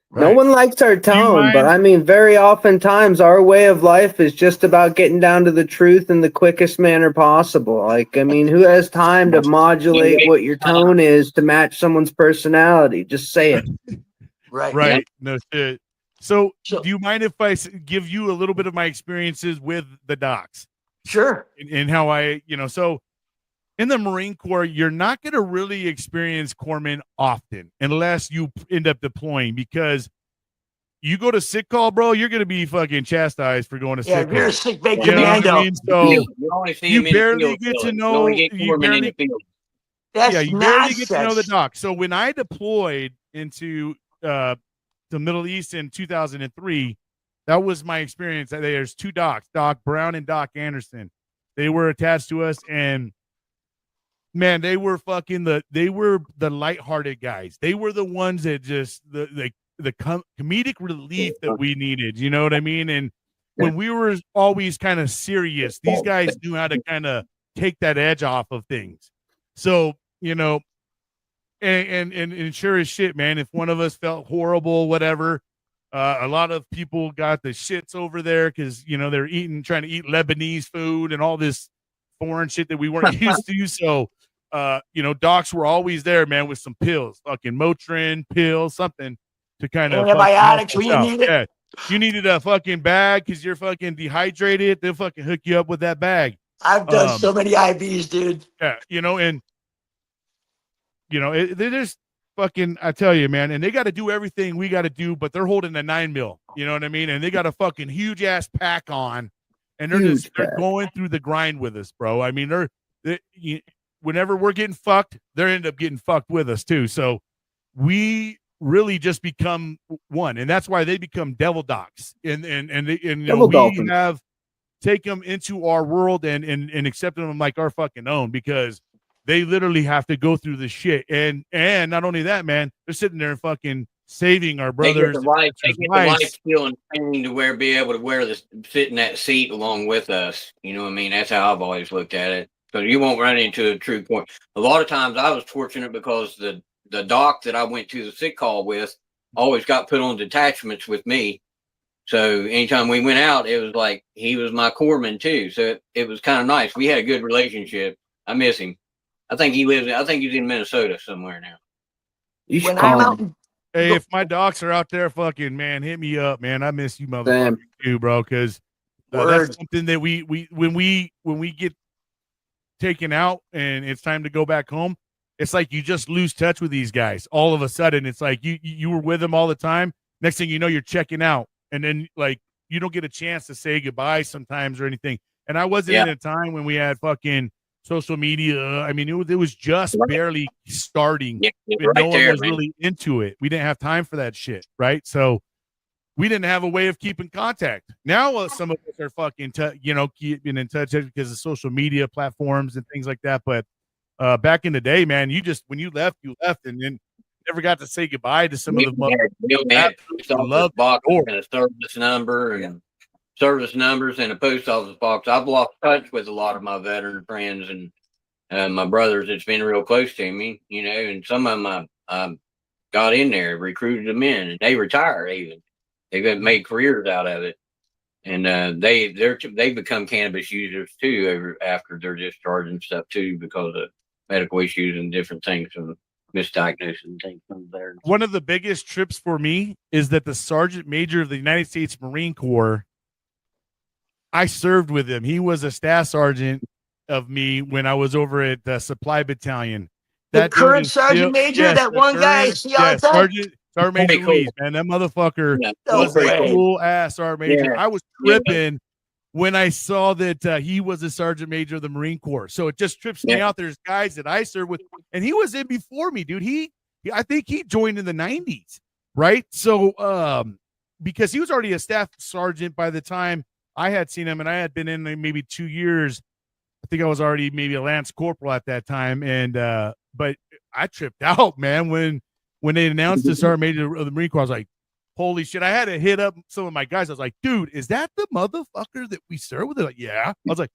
Right. No one likes our tone, but mind- I mean, very oftentimes our way of life is just about getting down to the truth in the quickest manner possible. Like, I mean, who has time to modulate what your tone is to match someone's personality? Just say it. Right. Right. No shit. So, So- do you mind if I give you a little bit of my experiences with the docs Sure. and how so in the Marine Corps, you're not going to really experience corpsmen often unless you end up deploying, because you go to sick call, bro, you're going to be fucking chastised for going to Yeah, sick you're call. a sick bay You know what commando. I mean? So You only see you him in the barely field, get to Billy. know. You only get You corpsmen in barely, the field. That's yeah, you barely get to know the nonsense. doc. So when I deployed into the Middle East in 2003, that was my experience. There's two docs, Doc Brown and Doc Anderson. They were attached to us, and man, they were the lighthearted guys. They were the ones that just the comedic relief that we needed. You know what I mean? And when we were always kind of serious, these guys knew how to kind of take that edge off of things. So, and sure as shit, man, if one of us felt horrible, whatever, a lot of people got the shits over there because they're trying to eat Lebanese food and all this foreign shit that we weren't used to. So docs were always there, man, with some pills, fucking Motrin pills, something to kind of Antibiotics when you need it. Yeah. You needed a fucking bag because you're fucking dehydrated. They'll fucking hook you up with that bag. I've done so many IVs, dude. Yeah, they're just fucking, I tell you, man, and they got to do everything we got to do, but they're holding a 9mm, you know what I mean? And they got a fucking huge ass pack on, and they're going through the grind with us, bro. I mean, whenever we're getting fucked, they end up getting fucked with us too. So we really just become one, and that's why they become devil docs, and we have take them into our world and accepting them like our fucking own, because they literally have to go through the shit. And not only that, man, they're sitting there fucking saving our brothers. They get the life skill and training to be able to sit in that seat along with us. You know what I mean? That's how I've always looked at it. So you won't run into a true point. A lot of times I was fortunate because the doc that I went to the sick call with always got put on detachments with me. So anytime we went out, it was like he was my corpsman too. So it was kind of nice. We had a good relationship. I miss him. I think he's in Minnesota somewhere now. You should call him. Hey, if my docs are out there, fucking man, hit me up, man. I miss you, motherfucker, too, bro. Because that's something that when we get taken out and it's time to go back home, it's like you just lose touch with these guys all of a sudden. It's like you were with them all the time. Next thing you know, you're checking out, and then like you don't get a chance to say goodbye sometimes or anything. And I wasn't in a time when we had fucking social media. I mean, it was just barely starting. Yeah, And no one there, was man. really into it. We didn't have time for that shit, right? So we didn't have a way of keeping contact. Now some of us are fucking, keeping in touch because of social media platforms and things like that. But back in the day, man, when you left, and then never got to say goodbye to some of the love box and a service number and service numbers and a post office box. I've lost touch with a lot of my veteran friends and my brothers that's been real close to me, and some of them I got in there, recruited them in, and they retired even. They've made careers out of it, and they've become cannabis users too after their discharge and stuff too because of medical issues and different things from misdiagnosis and things from there. One of the biggest trips for me is that the Sergeant Major of the United States Marine Corps, I served with him. He was a staff sergeant of me when I was over at the Supply Battalion. The current Sergeant Major, that one guy I see all the time? Sergeant Major Louise, man, that motherfucker was a cool ass Sergeant Major. I was tripping when I saw that he was a Sergeant Major of the Marine Corps. So it just trips me out. There's guys that I served with, and he was in before me, dude. I think he joined in the 90s, right? So because he was already a staff sergeant by the time I had seen him, and I had been in maybe 2 years. I think I was already maybe a Lance Corporal at that time, and but I tripped out, man, when they announced the Sergeant Major of the Marine Corps. I was like, holy shit. I had to hit up some of my guys. I was like, dude, is that the motherfucker that we served with? They're like, yeah. I was like,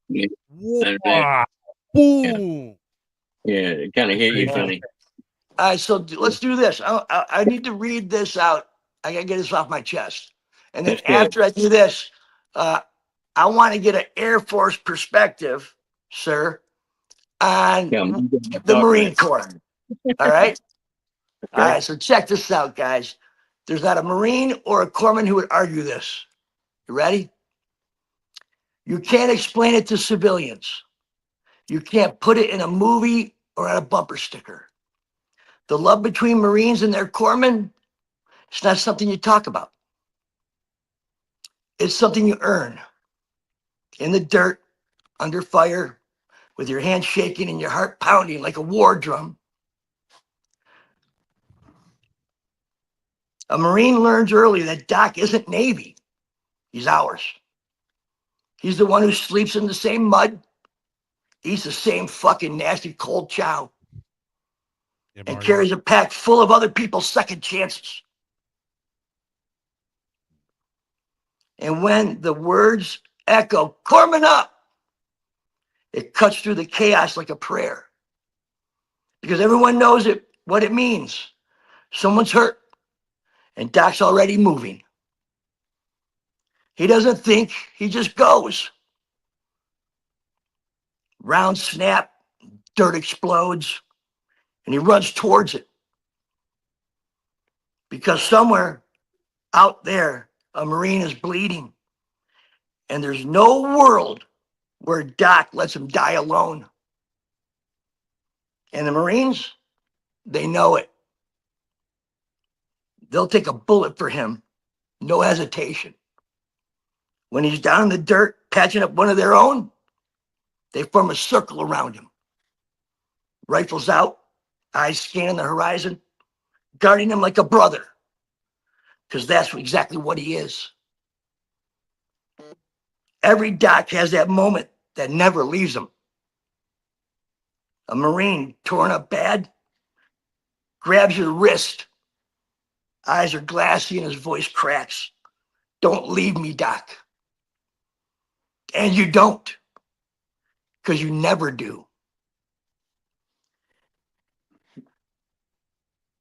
wow. Boom. Yeah, it kind of hit you funny. All right, so let's do this. I need to read this out. I got to get this off my chest. And then after I do this, I want to get an Air Force perspective, sir, on the Marine Corps. All right? All right, so check this out, guys. There's not a Marine or a corpsman who would argue this. You ready? You can't explain it to civilians. You can't put it in a movie or on a bumper sticker. The love between Marines and their corpsmen, it's not something you talk about. It's something you earn in the dirt, under fire, with your hands shaking and your heart pounding like a war drum. A Marine learns early that Doc isn't Navy. He's ours. He's the one who sleeps in the same mud, eats the same fucking nasty cold chow, and carries a pack full of other people's second chances. And when the words echo, "Corpsman up," it cuts through the chaos like a prayer. Because everyone knows what it means. Someone's hurt, and Doc's already moving. He doesn't think, he just goes. Rounds snap, dirt explodes, and he runs towards it. Because somewhere out there, a Marine is bleeding. And there's no world where Doc lets him die alone. And the Marines, they know it. They'll take a bullet for him, no hesitation. When he's down in the dirt, patching up one of their own, they form a circle around him. Rifles out, eyes scanning the horizon, guarding him like a brother, because that's exactly what he is. Every Doc has that moment that never leaves him. A Marine torn up bad grabs your wrist. Eyes are glassy and his voice cracks. "Don't leave me, Doc." And you don't, because you never do.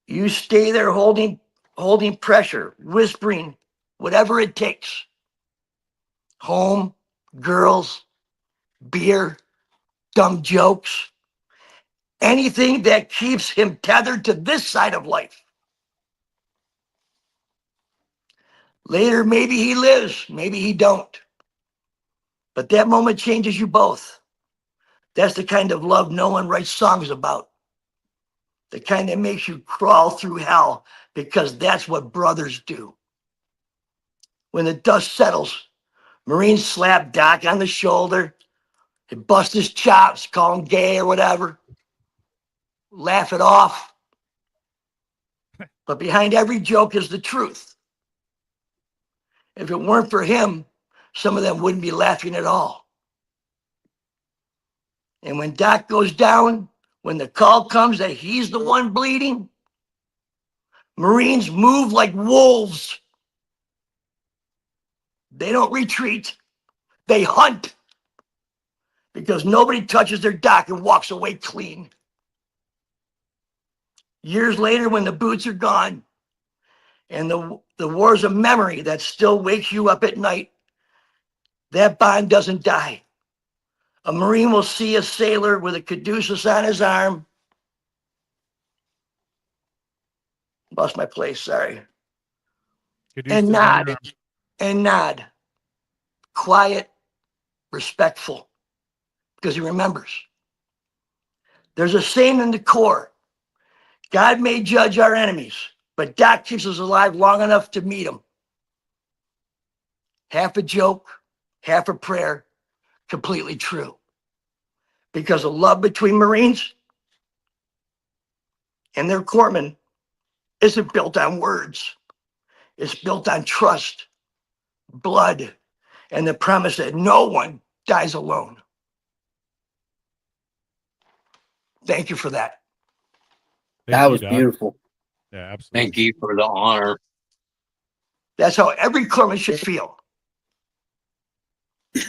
You stay there holding pressure, whispering whatever it takes. Home, girls, beer, dumb jokes, anything that keeps him tethered to this side of life. Later, maybe he lives, maybe he don't. But that moment changes you both. That's the kind of love no one writes songs about. the kind that makes you crawl through hell, because that's what brothers do. When the dust settles, Marines slap Doc on the shoulder and bust his chops, call him gay or whatever, laugh it off. But behind every joke is the truth. If it weren't for him, some of them wouldn't be laughing at all. And when Doc goes down, when the call comes that he's the one bleeding, Marines move like wolves. They don't retreat. They hunt, because nobody touches their Doc and walks away clean. Years later, when the boots are gone and the war's a memory that still wakes you up at night, that bond doesn't die. A Marine will see a sailor with a caduceus on his arm. Lost my place, sorry. And nod. And nod. Quiet, respectful, because he remembers. There's a saying in the Corps: God may judge our enemies, but Doc keeps us alive long enough to meet them. Half a joke, half a prayer, completely true. Because the love between Marines and their corpsmen isn't built on words. It's built on trust, blood, and the promise that no one dies alone. Thank you for that. That was beautiful. Yeah, absolutely. Thank you for the honor. That's how every corpsman should feel.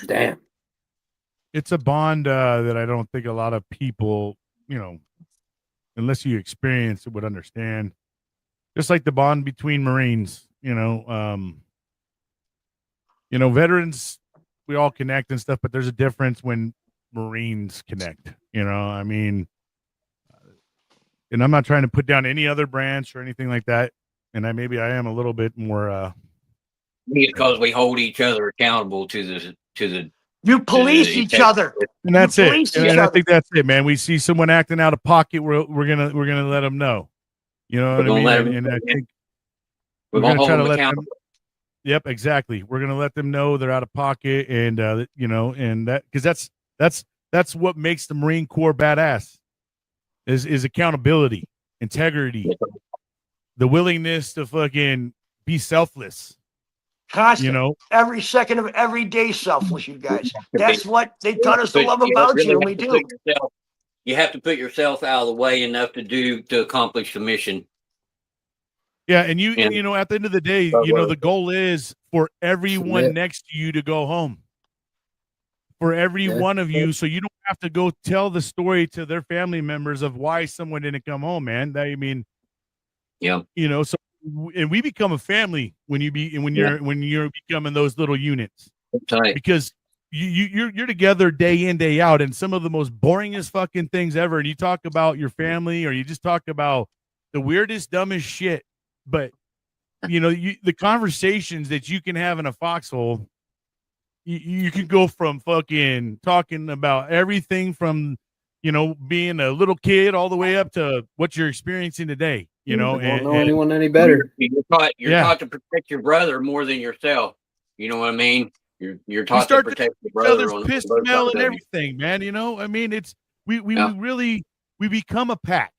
Damn. It's a bond that I don't think a lot of people, unless you experience it, would understand. Just like the bond between Marines, veterans, we all connect and stuff, but there's a difference when Marines connect, and I'm not trying to put down any other branch or anything like that. And maybe I am a little bit more, because we hold each other accountable to the You police each other. and that's You it. police And each I other. think that's it, man. We see someone acting out of pocket, we're gonna let them know. You know what I mean? And I think we're gonna try to let them. Yep, exactly. We're gonna let them know they're out of pocket, and and that, because that's what makes the Marine Corps badass is accountability, integrity, the willingness to fucking be selfless. Constant. Every second of every day selfless, you guys. That's what they taught us to love about you, and we do. You have to put yourself out of the way enough to accomplish the mission. Yeah, and at the end of the day, the goal is for everyone next to you to go home. For every one of you, so you don't have to go tell the story to their family members of why someone didn't come home, man. So and we become a family when you're becoming those little units. Right. Because you're together day in, day out, and some of the most boringest fucking things ever. And you talk about your family, or you just talk about the weirdest, dumbest shit. But the conversations that you can have in a foxhole, you can go from fucking talking about everything from being a little kid all the way up to what you're experiencing today. You don't know anyone any better. You're taught to protect your brother more than yourself. You know what I mean? You're taught to protect your brother on piss smell and everything, man. It's we really become a pack.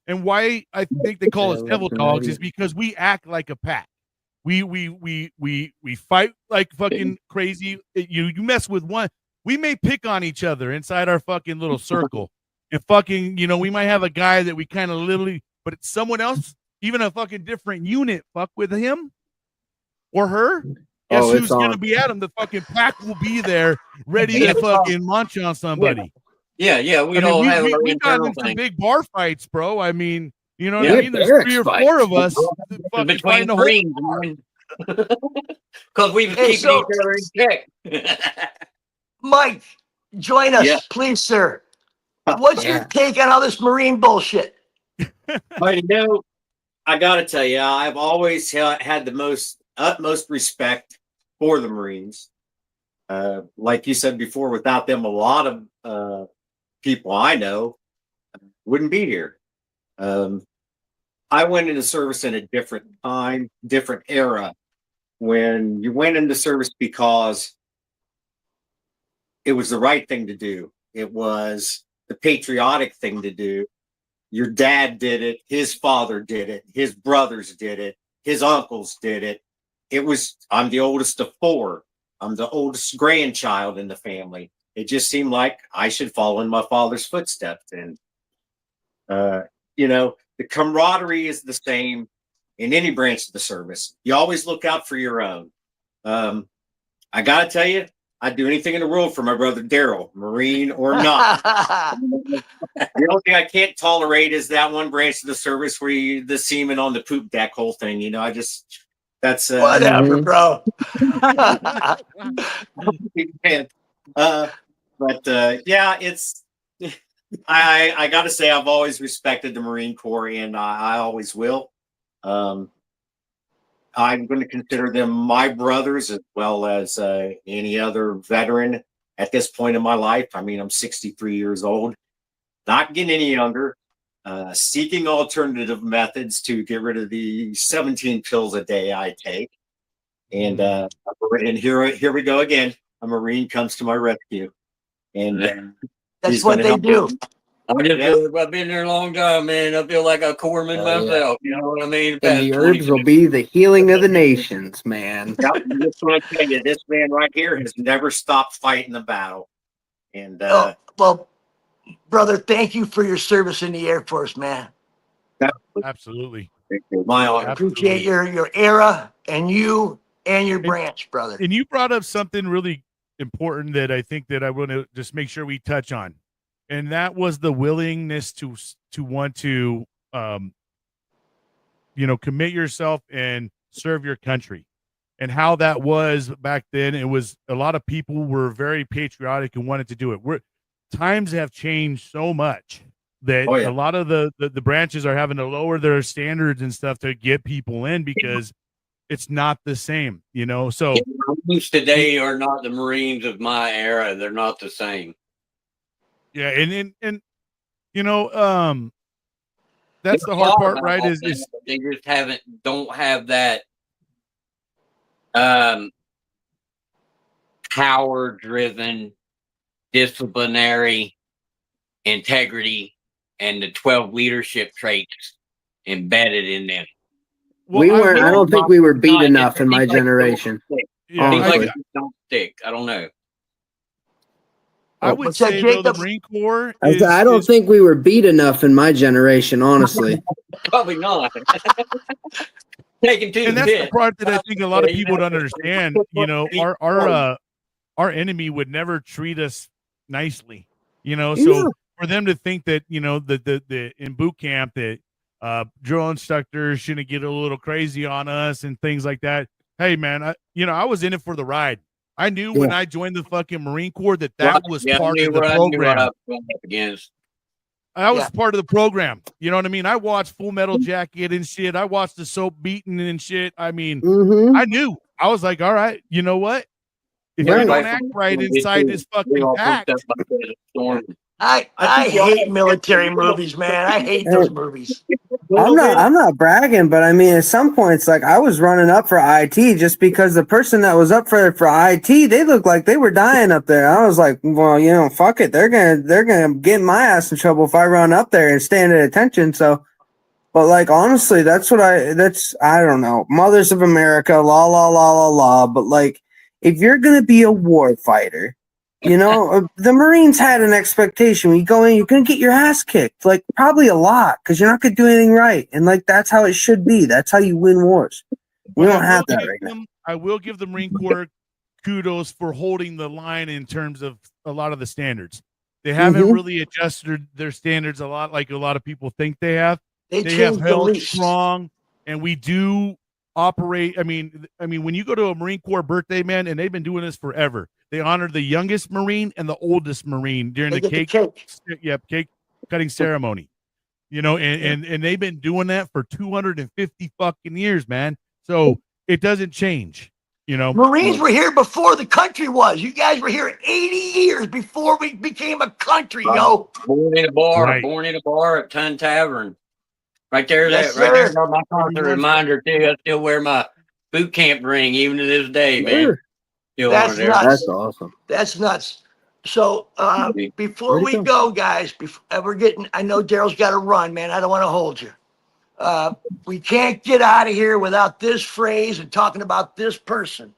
And why I think they call us devil dogs is because we act like a pack. We fight like fucking crazy. You mess with one, we may pick on each other inside our fucking little circle. And fucking, we might have a guy that we kind of literally, but it's someone else, even a fucking different unit, fuck with him or her. Guess who's gonna be at him? The fucking pack will be there, ready to fucking munch on somebody. Yeah. We got in some big bar fights, bro. I mean, you know what I mean? There's 3 or 4 of us between the Marines, because we've been keeping each other in check. Mike, join us, please, sir. What's your take on all this Marine bullshit? Well, I gotta tell you, I've always had the utmost respect for the Marines. Like you said before, without them, a lot of people I know wouldn't be here. I went into service in a different time, different era. When you went into service because it was the right thing to do, it was the patriotic thing to do. Your dad did it, his father did it, his brothers did it, his uncles did it. I'm the oldest of four. I'm the oldest grandchild in the family. It just seemed like I should follow in my father's footsteps. And, the camaraderie is the same in any branch of the service. You always look out for your own. I got to tell you, I'd do anything in the world for my brother Daryl, Marine or not. The only thing I can't tolerate is that one branch of the service where the semen on the poop deck whole thing. That's Whatever, bro. Yeah, it's. I got to say, I've always respected the Marine Corps, and I always will. I'm going to consider them my brothers as well as any other veteran at this point in my life. I mean, I'm 63 years old, not getting any younger, seeking alternative methods to get rid of the 17 pills a day I take. And here we go again. A Marine comes to my rescue. And that's what they do. I've been there a long time, man. I feel like a corpsman myself. You know what I mean? And the herbs will be the healing of the nations, man. I just want to tell you, this man right here has never stopped fighting the battle. And well, brother, thank you for your service in the Air Force, man. Absolutely. My honor. I appreciate your era and you and your branch, brother. And you brought up something really important that I think that I want to just make sure we touch on. And that was the willingness to want to, commit yourself and serve your country, and how that was back then. It was a lot of people were very patriotic and wanted to do it. Times have changed so much that a lot of the branches are having to lower their standards and stuff to get people in because it's not the same, So Marines today are not the Marines of my era. They're not the same. Yeah, and that's the hard part, right? Is they just don't have that power driven disciplinary integrity and the 12 leadership traits embedded in them. I don't think we were beat enough in my generation. Like don't stick. I don't know. I would say though, the Marine Corps I don't think we were beat enough in my generation, honestly. Probably not. Taking two. And that's the part that I think a lot of people don't understand. Our enemy would never treat us nicely. So for them to think that, the in boot camp that drill instructors shouldn't get a little crazy on us and things like that. Hey man, I was in it for the ride. I knew when I joined the fucking Marine Corps that was part of the program. I was part of the program. You know what I mean? I watched Full Metal Jacket and shit. I watched the soap beating and shit. I mean, I knew. I was like, all right, you know what? If you don't act right inside this fucking pack. I hate military movies, man. I hate those movies. I'm not bragging, but I mean, at some points, like I was running up for IT just because the person that was up for IT, they looked like they were dying up there. I was like, well, fuck it. They're gonna get my ass in trouble if I run up there and stand at attention. So, but like honestly, I don't know. Mothers of America, la la la la la. But like, if you're gonna be a war fighter. The Marines had an expectation. When you go in, you're going to get your ass kicked, like probably a lot, because you're not going to do anything right. And like, that's how it should be. That's how you win wars. We don't have that right now. I will give the Marine Corps kudos for holding the line in terms of a lot of the standards. They haven't really adjusted their standards a lot like a lot of people think they have. They have held strong, and we do operate. I mean, when you go to a Marine Corps birthday, man, and they've been doing this forever. They honor the youngest Marine and the oldest Marine during the cake cutting ceremony. And they've been doing that for 250 fucking years, man. So it doesn't change. Marines were here before the country was. You guys were here 80 years before we became a country, yo. Born in a bar at Ton Tavern. Right there, Yes, right there. sir. On my constant reminder too. I still wear my boot camp ring even to this day, man. Sure. Still That's on there. nuts. That's awesome. That's nuts. So before Where'd we it go, guys, we're getting. I know Daryl's got to run, man. I don't want to hold you. We can't get out of here without this phrase and talking about this person.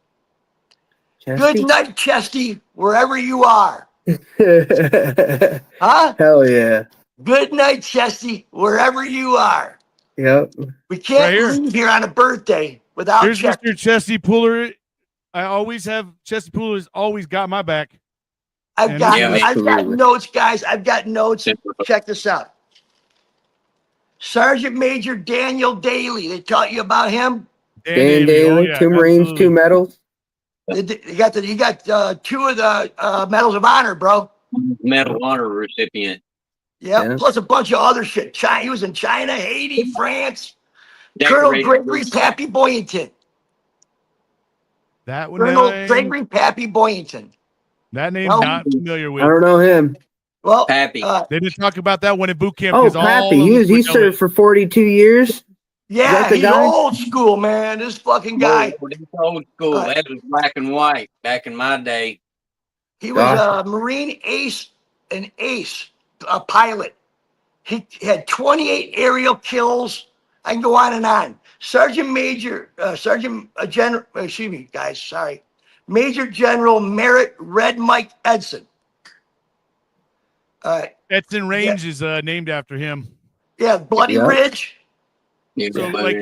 Good Chesty? night, Chesty, wherever you are. Huh? Hell yeah. Good night, Chesty, wherever you are. Yep. We can't Right here. leave here on a birthday without Here's Chesty. Mr. Chesty Puller. I always have Chesty Puller's always got my back. I've got Yeah, absolutely. notes, guys. I've got notes. Check this out. Sergeant Major Daniel Daly. They taught you about him. Dan Daly. Oh, Daly, yeah, 2 Marines, absolutely. 2 medals. You got 2 of the medals of honor, bro. Medal of Honor recipient. Yep. Yeah. Plus a bunch of other shit. China, he was in China, Haiti, France. Colonel Decorated Gregory Pappy Boyington. That one. Colonel Gregory Pappy Boyington. That name's No. not familiar I with. don't know him. Well, Pappy. They didn't talk about that one in boot camp. Oh, 'cause all Pappy. of He us he would know served it. for 42 years. yeah, that the he's guy? old school, man. This fucking guy. It's old school. That was black and white back in my day. He was Gotcha. a Marine ace, a pilot. He had 28 aerial kills. I can go on and on. Major General Merritt Red Mike Edson. Edson Range is named after him. Yeah, Bloody Yep. Ridge. So, like,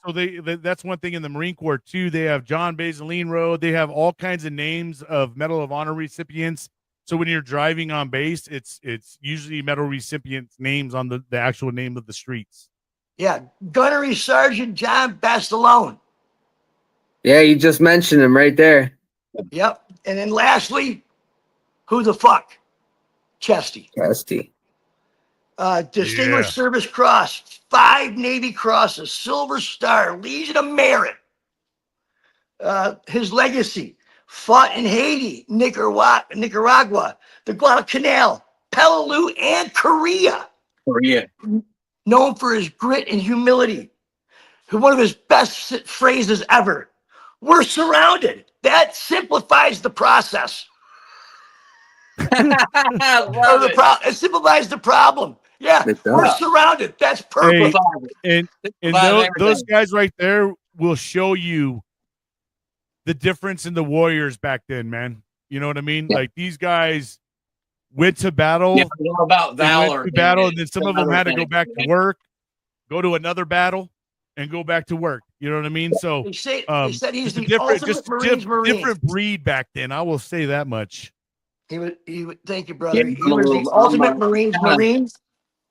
so that's one thing in the Marine Corps too. They have John Baseline Road. They have all kinds of names of Medal of Honor recipients. So when you're driving on base, it's usually medal recipients' names on the actual name of the streets. Yeah, Gunnery Sergeant John Bastalone. Yeah, you just mentioned him right there. Yep. And then lastly, who the fuck? Chesty. Chesty. Distinguished Service Cross, 5 Navy Crosses, Silver Star, Legion of Merit. His legacy, fought in Haiti, Nicaragua, the Guadalcanal, Peleliu, and Korea. Korea. Known for his grit and humility. One of his best phrases ever. We're surrounded. That simplifies the process. I love it. It simplifies the problem. Yeah, It does. we're surrounded. That's perfect. And those guys right there will show you the difference in the warriors back then, man. You know what I mean? Yeah. Like these guys went to battle. Yeah, it's all about valor. And then some of them had to go back to work, go to another battle, and go back to work. You know what I mean? So They said he's just the ultimate Marine. different breed back then. I will say that much. He would. Thank you, brother. Yeah, He was the ultimate Marine.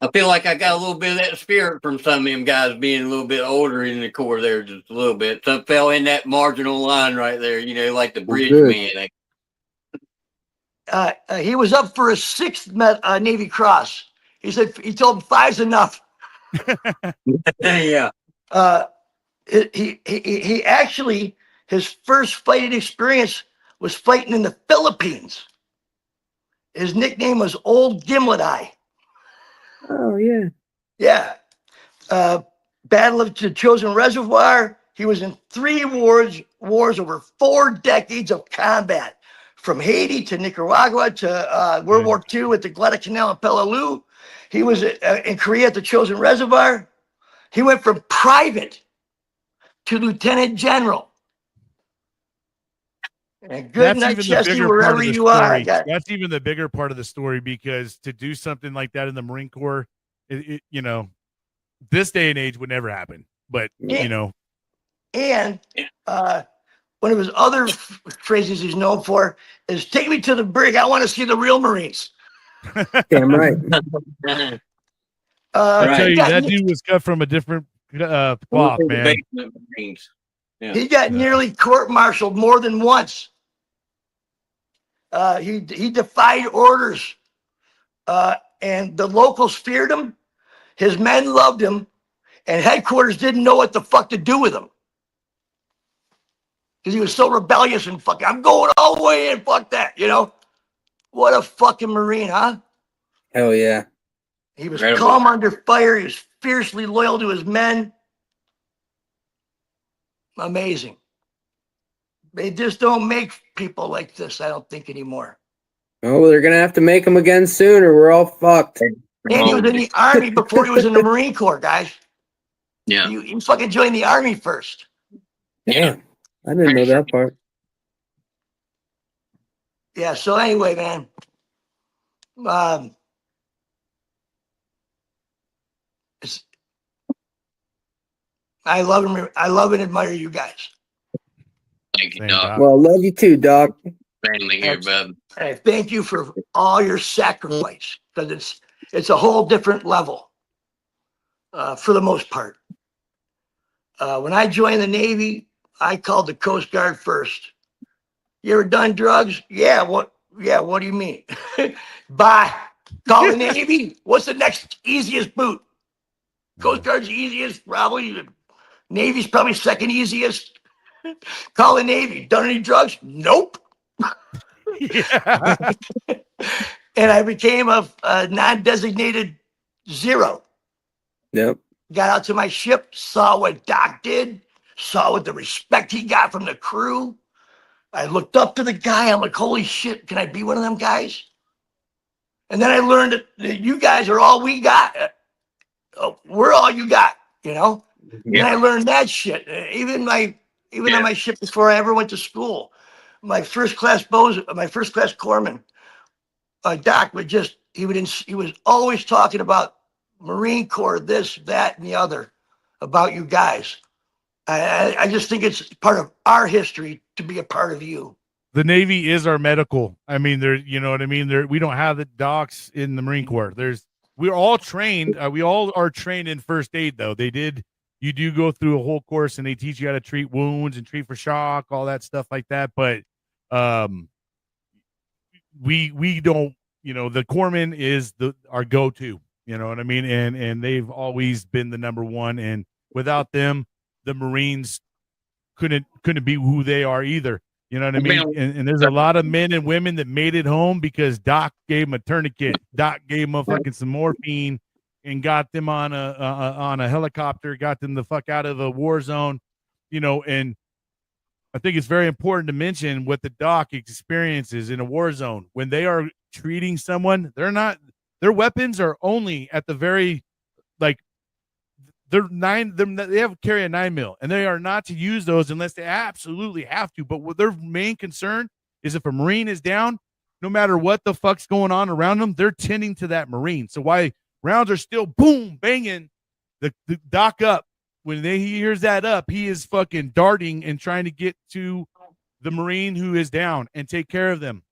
I feel like I got a little bit of that spirit from some of them guys being a little bit older in the Corps there, just a little bit. Some fell in that marginal line right there, you know, like the bridge man. He was up for a 6th Navy Cross. He told him 5's enough. Yeah. He actually, his first fighting experience was fighting in the Philippines. His nickname was Old Gimlet Eye. Oh, yeah. Yeah. Battle of the Chosin Reservoir. He was in 3 wars over 4 decades of combat, from Haiti to Nicaragua to World War II at the Guadalcanal and Peleliu. He was in Korea at the Chosin Reservoir. He went from private to lieutenant general. And good night, Chesty, wherever you are. That's even the bigger part of the story, because to do something like that in the Marine Corps, you know, this day and age would never happen. But, you know. And one of his other phrases he's known for is, take me to the brig. I want to see the real Marines. Damn right. I tell you, that dude was cut from a different cloth, man. Yeah. He got nearly court-martialed more than once. He defied orders, and the locals feared him. His men loved him, and headquarters didn't know what the fuck to do with him because he was so rebellious and fucking, I'm going all the way in, fuck that, you know? What a fucking Marine, huh? Hell yeah. He was Incredible. calm under fire. He was fiercely loyal to his men. Amazing. They just don't make people like this, I don't think, anymore. Oh, they're gonna have to make them again soon, or we're all fucked. And he was in the Army before he was in the Marine Corps, guys. Yeah. He fucking joined the Army first. Damn, I didn't know that part. Yeah, so anyway, man. I love and admire you guys. Thank you, Same, Doc. Doc. Well, love you too, Doc. Family here, bub. And I thank you for all your sacrifice, because it's a whole different level for the most part. When I joined the Navy, I called the Coast Guard first. You ever done drugs? Yeah. What do you mean? Bye. Call the Navy. What's the next easiest boot? Coast Guard's easiest, probably. Navy's probably second easiest. Call the Navy. Done any drugs? Nope. Yeah. And I became a non-designated 0. Yep. Got out to my ship, saw what Doc did, saw what the respect he got from the crew. I looked up to the guy. I'm like, holy shit, can I be one of them guys? And then I learned that you guys are all we got. We're all you got, you know? And I learned that shit. Even on my ship before I ever went to school, my first class corpsman, Doc he was always talking about Marine Corps, this, that, and the other, about you guys. I just think it's part of our history to be a part of you. The Navy is our medical. I mean, you know what I mean? We don't have the docs in the Marine Corps. We're all trained. We all are trained in first aid, though. You do go through a whole course, and they teach you how to treat wounds and treat for shock, all that stuff like that. But we don't, the corpsman is our go-to, you know what I mean? And they've always been the number one. And without them, the Marines couldn't be who they are either. You know what I mean? And there's a lot of men and women that made it home because Doc gave them a tourniquet. Doc gave them fucking some morphine and got them on a helicopter, got them the fuck out of a war zone, and I think it's very important to mention what the Doc experiences in a war zone. When they are treating someone, their weapons are only at the very, like, they have carry a 9mm, and they are not to use those unless they absolutely have to. But what their main concern is, if a Marine is down, no matter what the fuck's going on around them, they're tending to that Marine. So why rounds are still boom banging the Doc up, when he hears that up, he is fucking darting and trying to get to the Marine who is down and take care of them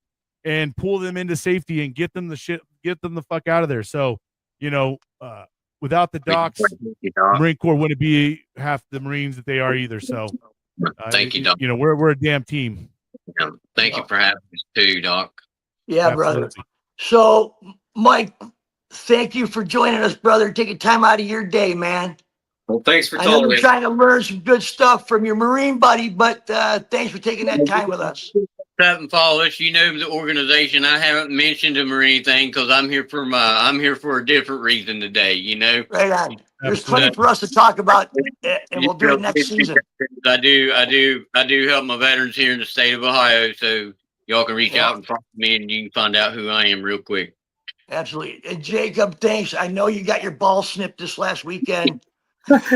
and pull them into safety and get them the fuck out of there. So, without the docs, Marine Corps wouldn't be half the Marines that they are either. So, thank you, Doc. We're a damn team. Yeah. Thank you for having us too, Doc. Yeah, Absolutely. brother. So, Mike, thank you for joining us, brother. Taking time out of your day, man. Well, thanks for I know you're tolerating. trying to learn some good stuff from your Marine buddy, but thanks for taking that time with us. And follow us. You know the organization. I haven't mentioned them or anything because I'm here for a different reason today. Right on. There's plenty for us to talk about, and we'll do it next season. I do help my veterans here in the state of Ohio, so y'all can reach out and talk to me, and you can find out who I am real quick. Absolutely. And Jacob, thanks. I know you got your ball snipped this last weekend. Just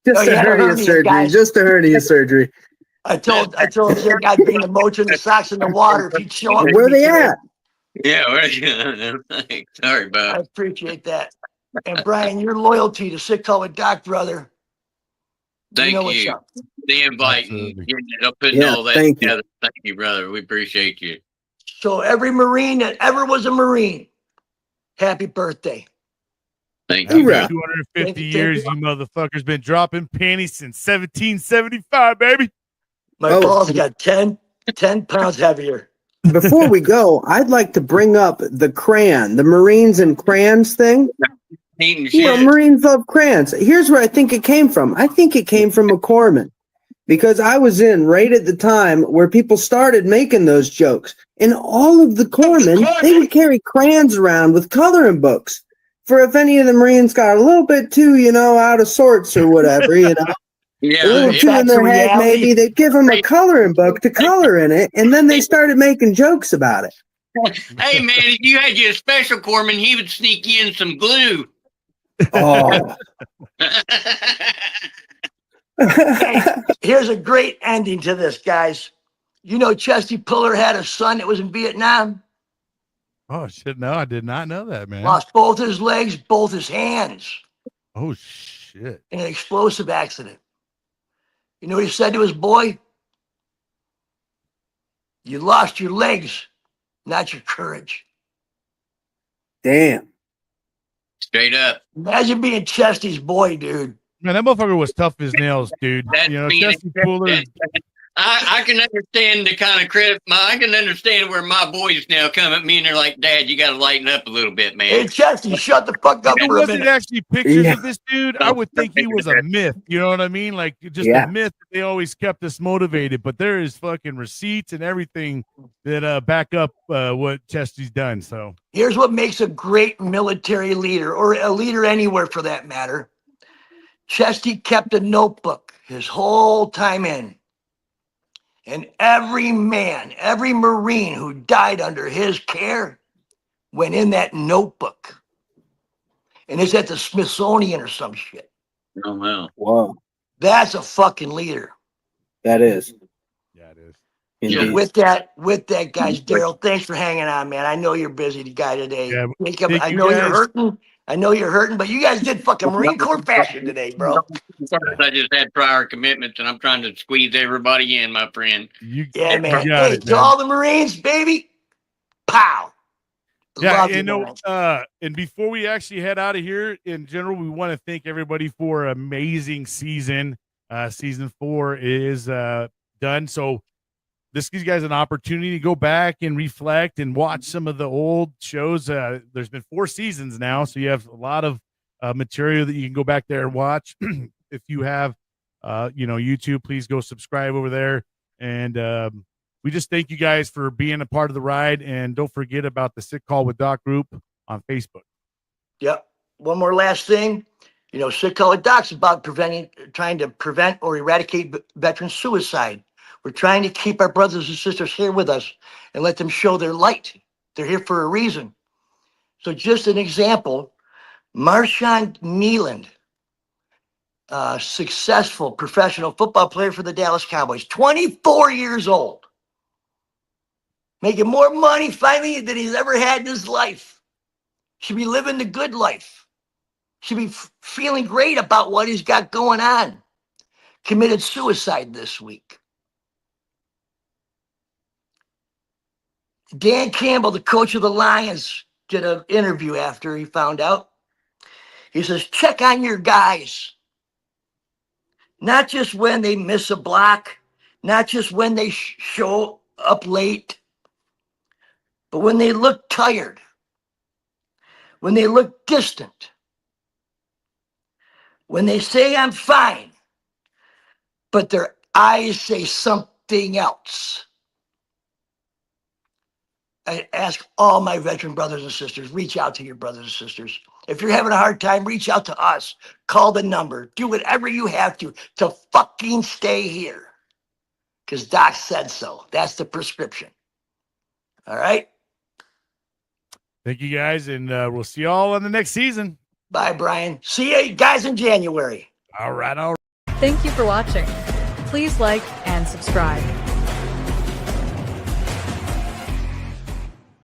a hernia surgery. guys. Just a hernia surgery. I told Jake I'd bring the mojo and the socks in the water if he'd show up. Where they at? Yeah, thanks. Sorry, I bud. appreciate that. And Brian, your loyalty to Sick Call with Doc, brother. Thank know what's you. up. The invite and putting Yeah, all that thank you. together. Thank you, brother. We appreciate you. So every Marine that ever was a Marine, happy birthday. Thank Happy you. Hoorah. 250 years, you motherfuckers been dropping panties since 1775, baby. My Oh. balls got 10 pounds heavier. Before we go, I'd like to bring up the crayon, the Marines and crayons thing. Eating You know, shit. Marines love crayons. Here's where I think it came from. I think it came from a corpsman. because I was in right at the time where people started making those jokes. And all of the corpsmen, they would carry crayons around with coloring books for if any of the Marines got a little bit too, out of sorts or whatever, a Yeah, little Back too in to their head, reality. maybe they'd give them a coloring book to color in it, and then they started making jokes about it. hey man, if you had your special corpsman, he would sneak in some glue. Oh. Hey, here's a great ending to this, guys. You know, Chesty Puller had a son that was in Vietnam, Oh shit! No, I did not know that, man. lost both his legs, both his hands Oh shit! in an explosive accident. You know what he said to his boy? You lost your legs, not your courage. Damn. Straight up. Imagine being Chesty's boy, dude. Man, that motherfucker was tough as nails, dude. That's Chesty Puller. I can understand the kind of credit. I can understand where my boys now come at me and they're like, "Dad, you got to lighten up a little bit, Hey, man." Chesty, shut the fuck up There for a wasn't minute. actually pictures Yeah. of this dude. I would think he was a myth. You know what I mean? Like just Yeah. a myth. They always kept us motivated, but there is fucking receipts and everything that back up what Chesty's done. So Here's what makes a great military leader, or a leader anywhere for that matter. Chesty kept a notebook his whole time in. And every man, every Marine who died under his care went in that notebook. And it's at the Smithsonian or some shit. Oh wow. Whoa. That's a fucking leader. That is. yeah, it is. Indeed. With that, guys, Daryl, thanks for hanging on, man. I know you're busy, the guy today. Yeah, Jacob, thank I you, know you're guys. hurting. I know you're hurting, but you guys did fucking Marine Corps fashion today, bro. I just had prior commitments and I'm trying to squeeze everybody in, my friend. You, Yeah, you man. got Hey, it, to man. all the Marines, baby, pow. Yeah, Love you, and man. and before we actually head out of here, in general, we want to thank everybody for an amazing season. Season 4 is done, so this gives you guys an opportunity to go back and reflect and watch some of the old shows. There's been 4 seasons now, so you have a lot of material that you can go back there and watch. If you have, YouTube, please go subscribe over there. And we just thank you guys for being a part of the ride. And don't forget about the Sick Call with Doc group on Facebook. Yep. One more last thing. Sick Call with Doc's about trying to prevent or eradicate veteran suicide. We're trying to keep our brothers and sisters here with us and let them show their light. They're here for a reason. So just an example, Marshawn Nealand, successful professional football player for the Dallas Cowboys, 24 years old, making more money finally than he's ever had in his life. Should be living the good life. Should be feeling great about what he's got going on. Committed suicide this week. Dan Campbell, the coach of the Lions, did an interview after he found out. He says, check on your guys. Not just when they miss a block, not just when they show up late, but when they look tired, when they look distant, when they say, I'm fine, but their eyes say something else. I ask all my veteran brothers and sisters, reach out to your brothers and sisters. If you're having a hard time, reach out to us. Call the number. Do whatever you have to fucking stay here. Because Doc said so. That's the prescription. All right? Thank you guys, and we'll see you all on the next season. Bye, Brian. See you guys in January. All right, all right. Thank you for watching. Please like and subscribe.